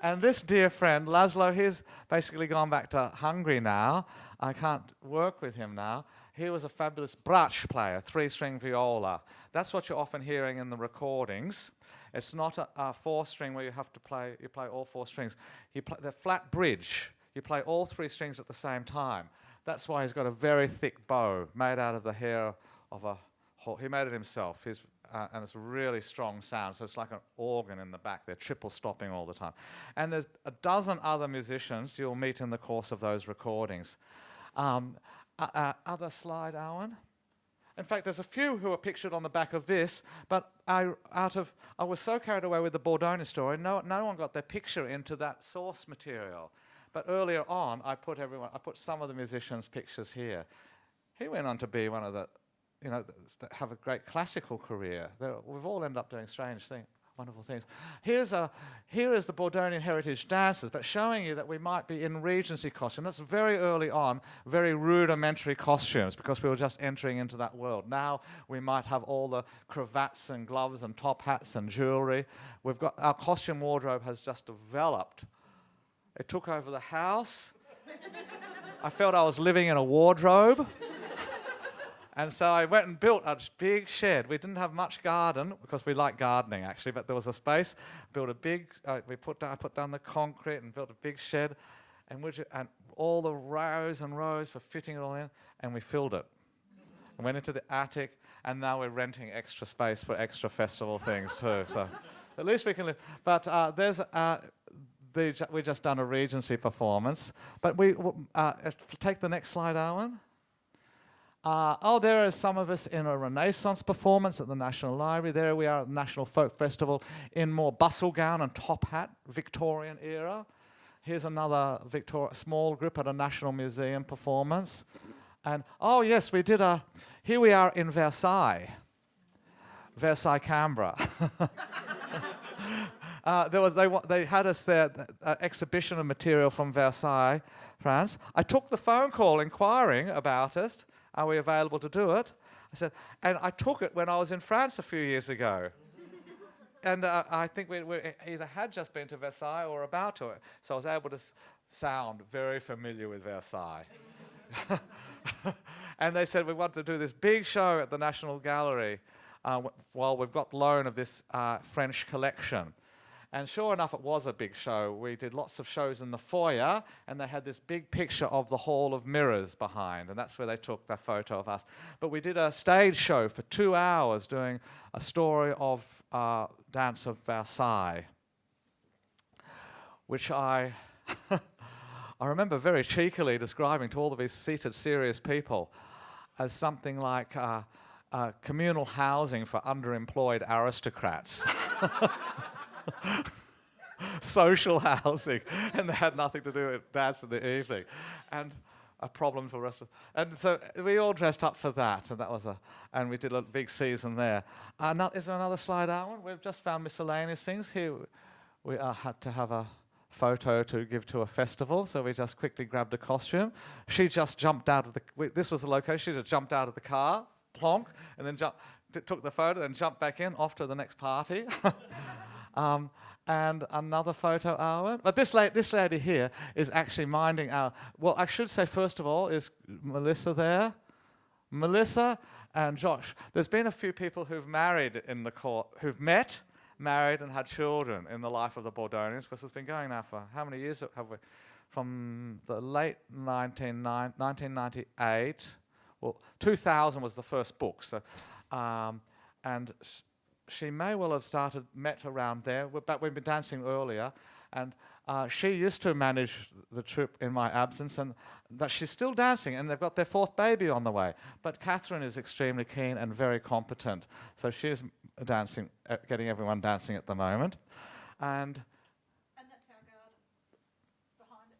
And this dear friend, Laszlo, he's basically gone back to Hungary now. I can't work with him now. He was a fabulous brač player, 3-string viola. That's what you're often hearing in the recordings. It's not a 4-string where you play all 4 strings. The flat bridge, you play all 3 strings at the same time. That's why he's got a very thick bow made out of the hair of a horse. He made it himself. And it's a really strong sound, so it's like an organ in the back. They're triple stopping all the time. And there's a dozen other musicians you'll meet in the course of those recordings. Other slide, Owen. In fact, there's a few who are pictured on the back of this, but I was so carried away with the Bordonian story, no one got their picture into that source material. But earlier on, I put some of the musicians' pictures here. He went on to be one of the that have a great classical career. We've all ended up doing strange things, wonderful things. Here is the Bordonian Heritage Dances, but showing you that we might be in Regency costume. That's very early on, very rudimentary costumes, because we were just entering into that world. Now we might have all the cravats and gloves and top hats and jewelry. Our costume wardrobe has just developed. It took over the house. I felt I was living in a wardrobe. And so I went and built a big shed. We didn't have much garden, because we like gardening, actually, but there was a space. Built a big, I put down the concrete and built a big shed, and all the rows and rows for fitting it all in, and we filled it. And went into the attic, and now we're renting extra space for extra festival things too. So at least we can live. But we just done a Regency performance. But take the next slide, Alan. There are some of us in a Renaissance performance at the National Library. There we are at the National Folk Festival in more bustle gown and top hat, Victorian era. Here's another small group at a National Museum performance. And, yes, here we are in Versailles, Canberra. They had us there, exhibition of material from Versailles, France. I took the phone call inquiring about it. Are we available to do it? I said, and I took it when I was in France a few years ago. And I think we either had just been to Versailles or about to it. So I was able to sound very familiar with Versailles. And they said, we want to do this big show at the National Gallery while we've got loan of this French collection. And sure enough, it was a big show. We did lots of shows in the foyer, and they had this big picture of the Hall of Mirrors behind, and that's where they took that photo of us. But we did a stage show for 2 hours doing a story of Dance of Versailles, which I remember very cheekily describing to all of these seated serious people as something like communal housing for underemployed aristocrats. Social housing, and they had nothing to do with dance in the evening, and a problem for the rest of. And so we all dressed up for that, and and we did a big season there. Is there another slide, Alan? We've just found miscellaneous things here. We had to have a photo to give to a festival, so we just quickly grabbed a costume. She just jumped out of this was the location. She just jumped out of the car, plonk, and then took the photo, and jumped back in, off to the next party. And another photo, Owen. But this lady here is actually minding our. Well, I should say first of all, is Melissa there? Melissa and Josh. There's been a few people who've married in the court, who've met, married, and had children in the life of the Bordonians, because it's been going now for how many years have we? From the late 1998. Well, 2000 was the first book. So, and she may well have met around there, but we've been dancing earlier. And she used to manage the trip in my absence, but she's still dancing, and they've got their 4th baby on the way. But Catherine is extremely keen and very competent, so she's dancing, getting everyone dancing at the moment. And that's our garden behind it.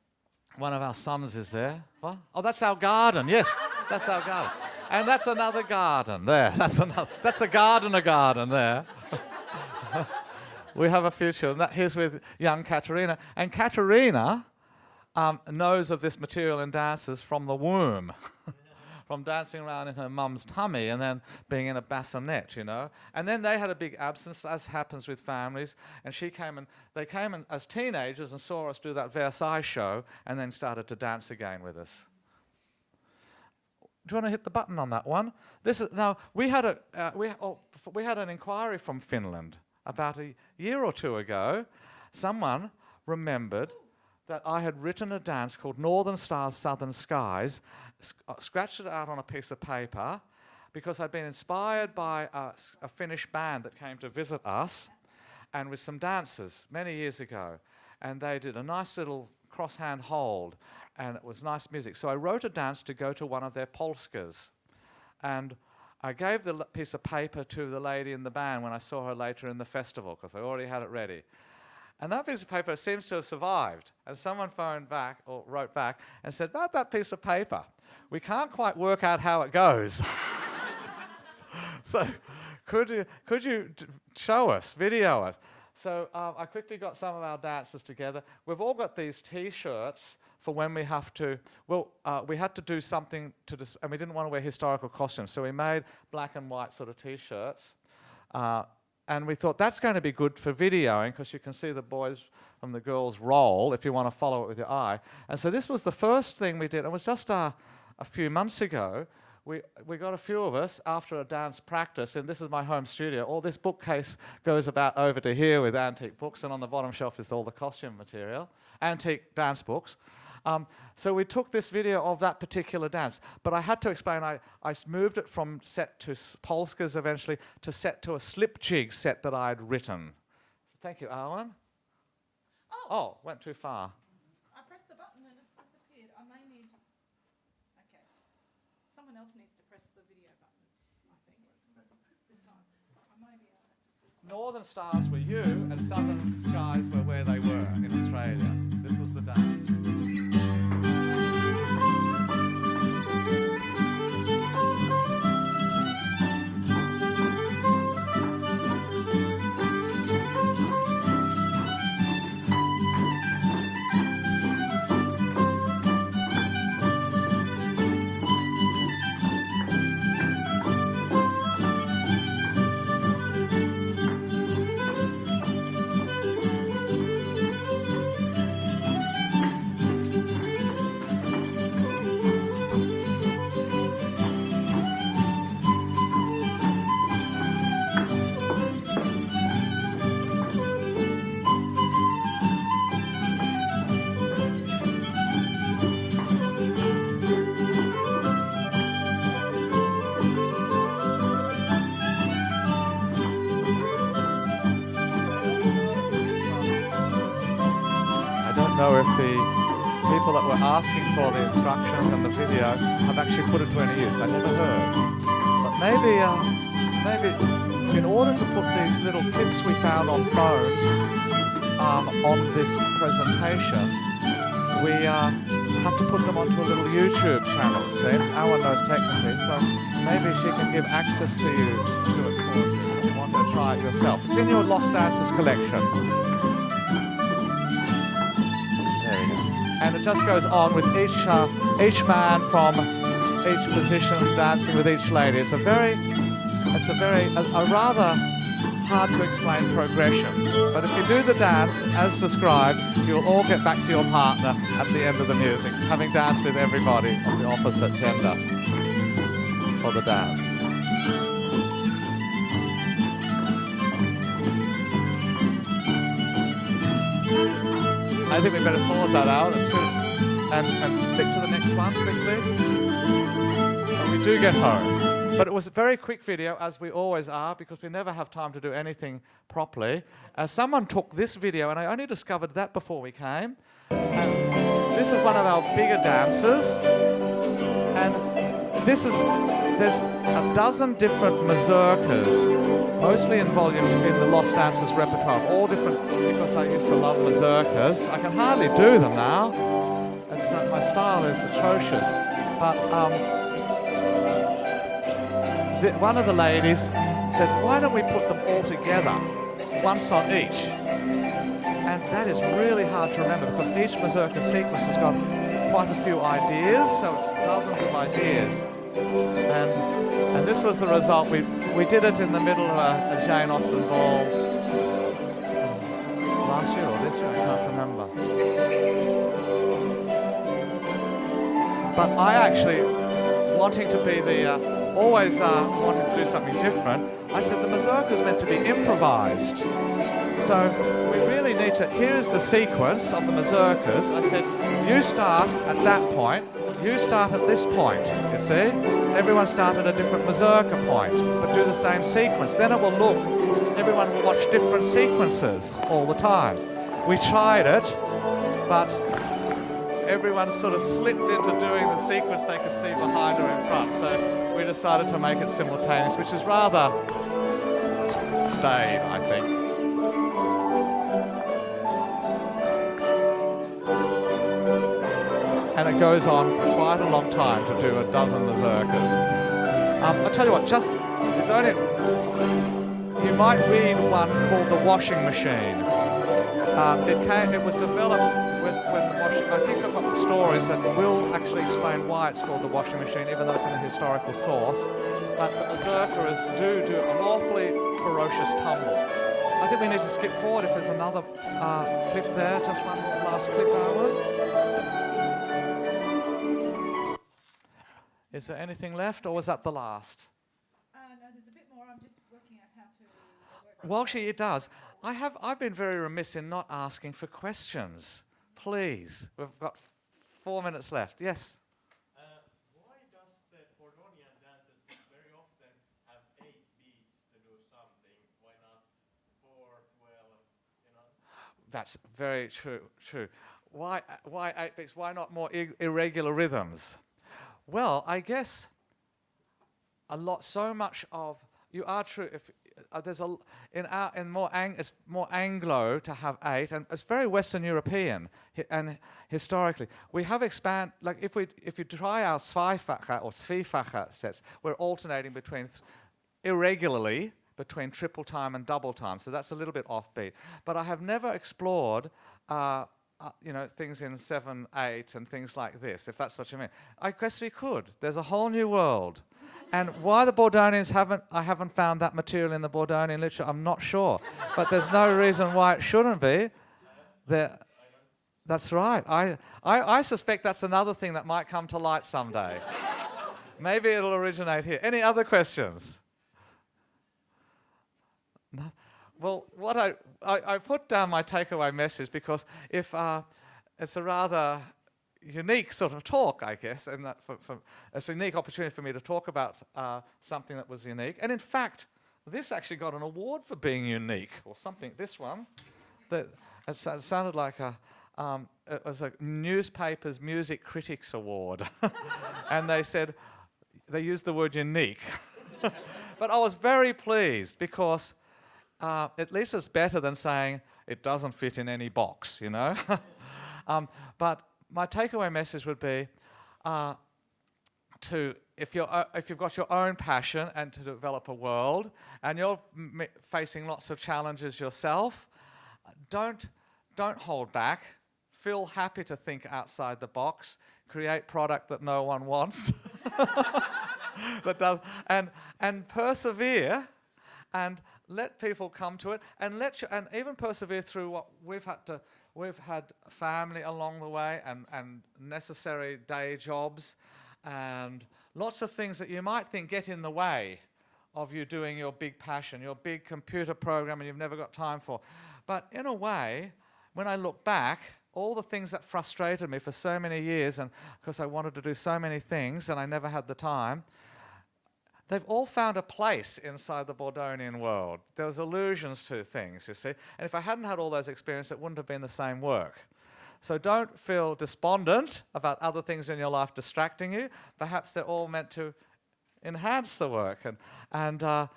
one of our sons is there. What? Oh, that's our garden. Yes, that's our garden. And that's another garden there. That's a garden there. We have a few children. Here's with young Katerina. And Katerina knows of this material in dances from the womb, from dancing around in her mum's tummy and then being in a bassinet, you know. And then they had a big absence, as happens with families. And they came as teenagers and saw us do that Versailles show and then started to dance again with us. Do you want to hit the button on that one? We had an inquiry from Finland about a year or two ago. Someone remembered that I had written a dance called Northern Stars, Southern Skies, scratched it out on a piece of paper because I'd been inspired by a Finnish band that came to visit us and with some dancers many years ago. And they did a nice little cross-hand hold, and it was nice music. So I wrote a dance to go to one of their polskas. And I gave the piece of paper to the lady in the band when I saw her later in the festival, because I already had it ready. And that piece of paper seems to have survived. And someone phoned back, or wrote back, and said, about that piece of paper, we can't quite work out how it goes. So could you show us, video us? So I quickly got some of our dancers together. We've all got these T-shirts for when we have to, we had to do something and we didn't want to wear historical costumes, so we made black and white sort of T-shirts. And we thought that's going to be good for videoing because you can see the boys from the girls roll if you want to follow it with your eye. And so this was the first thing we did. It was just a few months ago. We got a few of us after a dance practice, and this is my home studio. All this bookcase goes about over to here with antique books, and on the bottom shelf is all the costume material, antique dance books. So we took this video of that particular dance, but I had to explain, I moved it from set to polskas eventually to set to a slip jig set that I had written. Thank you, Alan. Oh, went too far. I pressed the button and it disappeared. I may need... Okay. Someone else needs to press the video button, I think, this time. I may be able to twist it. Northern Stars were you, and Southern Skies were where they were in Australia. This was the dance. Know if the people that were asking for the instructions and the video have actually put it to any use. I never heard. But maybe in order to put these little clips we found on phones on this presentation, we have to put them onto a little YouTube channel. See, Alan knows technically, so maybe she can give access to you to it for you if you want to try it yourself. It's in your Lost Dances collection. And it just goes on with each man from each position dancing with each lady. It's a rather hard to explain progression. But if you do the dance as described, you'll all get back to your partner at the end of the music, having danced with everybody of the opposite gender for the dance. I think we better pause that out. That's true. And flick to the next one quickly. And we do get home. But it was a very quick video, as we always are, because we never have time to do anything properly. Someone took this video, and I only discovered that before we came. And this is one of our bigger dances. And there's a dozen different mazurkas, mostly in volume in the Lost Dances repertoire, all different, because I used to love mazurkas. I can hardly do them now. My style is atrocious. But one of the ladies said, why don't we put them all together, once on each? And that is really hard to remember, because each mazurka sequence has got quite a few ideas, so it's dozens of ideas. And this was the result. We did it in the middle of a Jane Austen ball last year or this year, I can't remember. But I actually, wanting to be always wanting to do something different, I said the mazurka is meant to be improvised. So we really need to, here's the sequence of the mazurkas. I said, you start at that point, you start at this point, you see? Everyone start at a different mazurka point, but do the same sequence. Then it will look, everyone will watch different sequences all the time. We tried it, but everyone sort of slipped into doing the sequence they could see behind or in front. So we decided to make it simultaneous, which is rather staid, I think. And it goes on for quite a long time to do a dozen mazurkas. I'll tell you what, you might read one called The Washing Machine. It was developed when the washing, I think I've got the stories that will actually explain why it's called The Washing Machine, even though it's in a historical source. But the mazurkas do an awfully ferocious tumble. I think we need to skip forward if there's another clip there, just one last clip, Arwen. Is there anything left, or was that the last? No, there's a bit more. I'm just working out how to work. Well, actually, it does. I've been very remiss in not asking for questions. Please, we've got 4 minutes left. Yes? Why does the Bordonian dances very often have 8 beats to do something? Why not 4, 12, you know? That's very true. Why 8 beats? Why not more irregular rhythms? Well, I guess so much of you are true. If there's it's more Anglo to have 8, and it's very Western European and historically we have like if you try our Zweifache or Zweifache sets, we're alternating between irregularly between triple time and double time, so that's a little bit offbeat. But I have never explored. Things in 7/8 and things like this, if that's what you mean. I guess we could. There's a whole new world. And why the Bordonians I haven't found that material in the Bordonian literature, I'm not sure. But there's no reason why it shouldn't be. That's right. I suspect that's another thing that might come to light someday. Maybe it'll originate here. Any other questions? No? Well, what I put down my takeaway message because if it's a rather unique sort of talk, I guess, and that it's a unique opportunity for me to talk about something that was unique. And in fact, this actually got an award for being unique, or something. This one, it sounded like it was a newspaper's music critics award, and they used the word unique. But I was very pleased because. At least it's better than saying it doesn't fit in any box, you know. But my takeaway message would be if you've got your own passion and to develop a world, and you're facing lots of challenges yourself, don't hold back. Feel happy to think outside the box. Create product that no one wants, and persevere, and let people come to it, and even persevere through what we've had family along the way, and necessary day jobs, and lots of things that you might think get in the way of you doing your big passion, your big computer program, and you've never got time for. But in a way, when I look back, all the things that frustrated me for so many years, and because I wanted to do so many things and I never had the time, they've all found a place inside the Bordonian world. There's allusions to things, you see. And if I hadn't had all those experiences, it wouldn't have been the same work. So don't feel despondent about other things in your life distracting you. Perhaps they're all meant to enhance the work and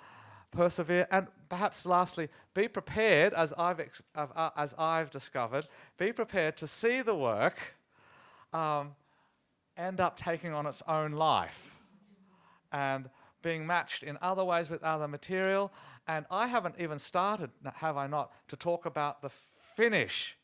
persevere. And perhaps lastly, be prepared, as I've discovered, be prepared to see the work end up taking on its own life and being matched in other ways with other material. And I haven't even started, have I not, to talk about the Finnish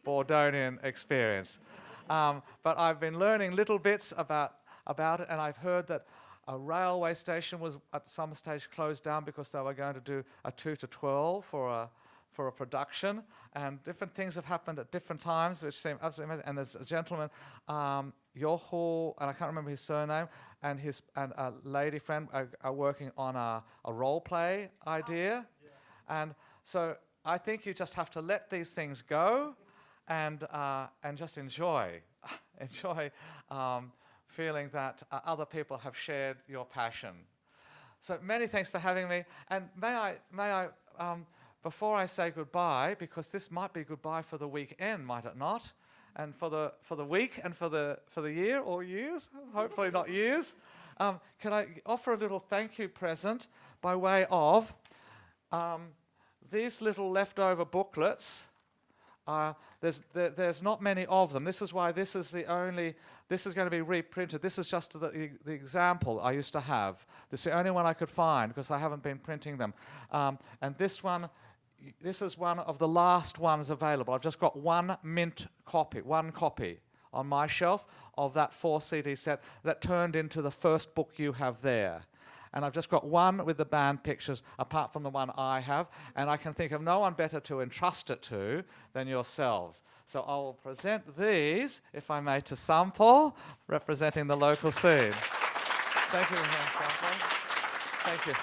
Bordonian experience. But I've been learning little bits about it, and I've heard that a railway station was at some stage closed down because they were going to do a 2 to 12 for a production, and different things have happened at different times, which seem absolutely amazing. And there's a gentleman, Johu, and I can't remember his surname, and a lady friend are working on a role play idea. And so I think you just have to let these things go and just enjoy feeling that other people have shared your passion. So many thanks for having me. And may I before I say goodbye, because this might be goodbye for the weekend, might it not? And for the week and for the year or years, hopefully not years. Can I offer a little thank you present by way of these little leftover booklets? There's not many of them. This is why this is going to be reprinted. This is just the example I used to have. This is the only one I could find because I haven't been printing them. And this is one of the last ones available. I've just got one copy on my shelf of that 4 CD set that turned into the first book you have there. And I've just got one with the band pictures, apart from the one I have, and I can think of no one better to entrust it to than yourselves. So I will present these, if I may, to Sampo, representing the local scene. Thank you, Sampo. Thank you.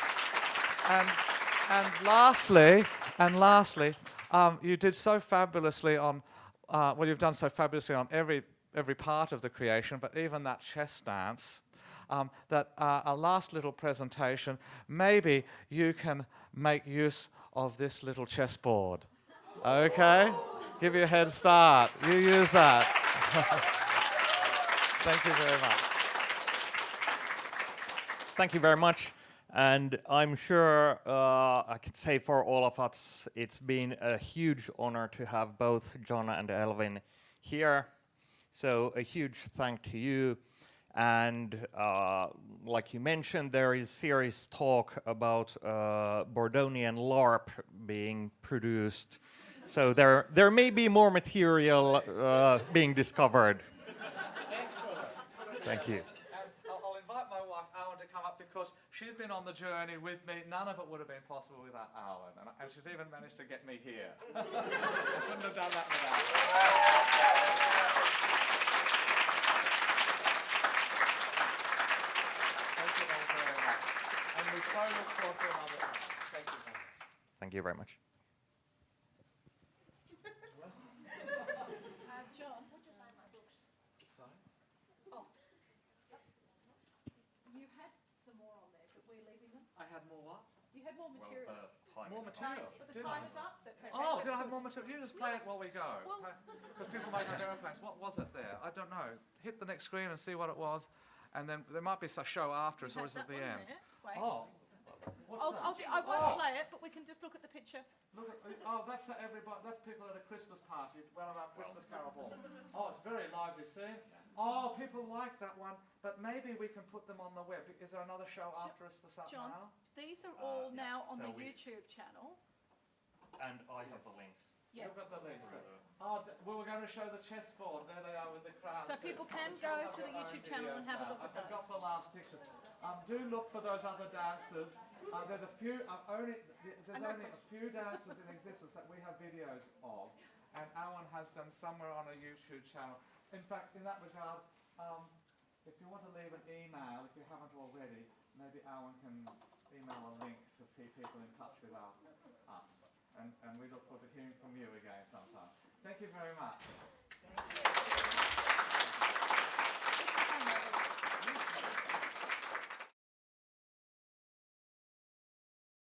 And lastly, you did so fabulously on, you've done so fabulously on every part of the creation, but even that chess dance. That a last little presentation, maybe you can make use of this little chessboard. Okay? Give you a head start. You use that. Thank you very much. Thank you very much. And I'm sure I can say for all of us, it's been a huge honor to have both John and Elvin here. So a huge thank to you. And like you mentioned, there is serious talk about Bordonian LARP being produced. So there may be more material being discovered. Excellent. Thank you. And I'll invite my wife, Alan, to come up because she's been on the journey with me. None of it would have been possible without Alan. And she's even managed to get me here. I couldn't have done that without her. We so look forward to another time. Thank you very much. Thank you very much. John, what did you say my books? Sorry? Oh. You had some more on there, but we're leaving them. I had more what? You had more material. More material. But the time is up. That's okay. Oh, That's did I have good. more material? You just play it while we go. Because people might have airplanes. What was it there? I don't know. Hit the next screen and see what it was. And then there might be a show after us, or is it at the end? Wait. Oh. What's that? I won't play it, but we can just look at the picture. Look at, that's everybody. That's people at a Christmas party, one of our Christmas carol ball. Oh, it's very lively scene. Oh, people like that one, but maybe we can put them on the web. Is there another show after us this up John, now? these are all yeah. now on So the we- YouTube channel. And I have the links. Yeah. You've got the links. We're going to show the chessboard. There they are with the crowds. So people can go to the YouTube channel and have a look at I forgot those. the last pictures. Do look for those other dancers. There's only a few dancers in existence that we have videos of, and Alan has them somewhere on a YouTube channel. In fact, in that regard, if you want to leave an email, if you haven't already, maybe Alan can email a link to people in touch with us. And we look forward to hearing from you again sometime. Thank you very much.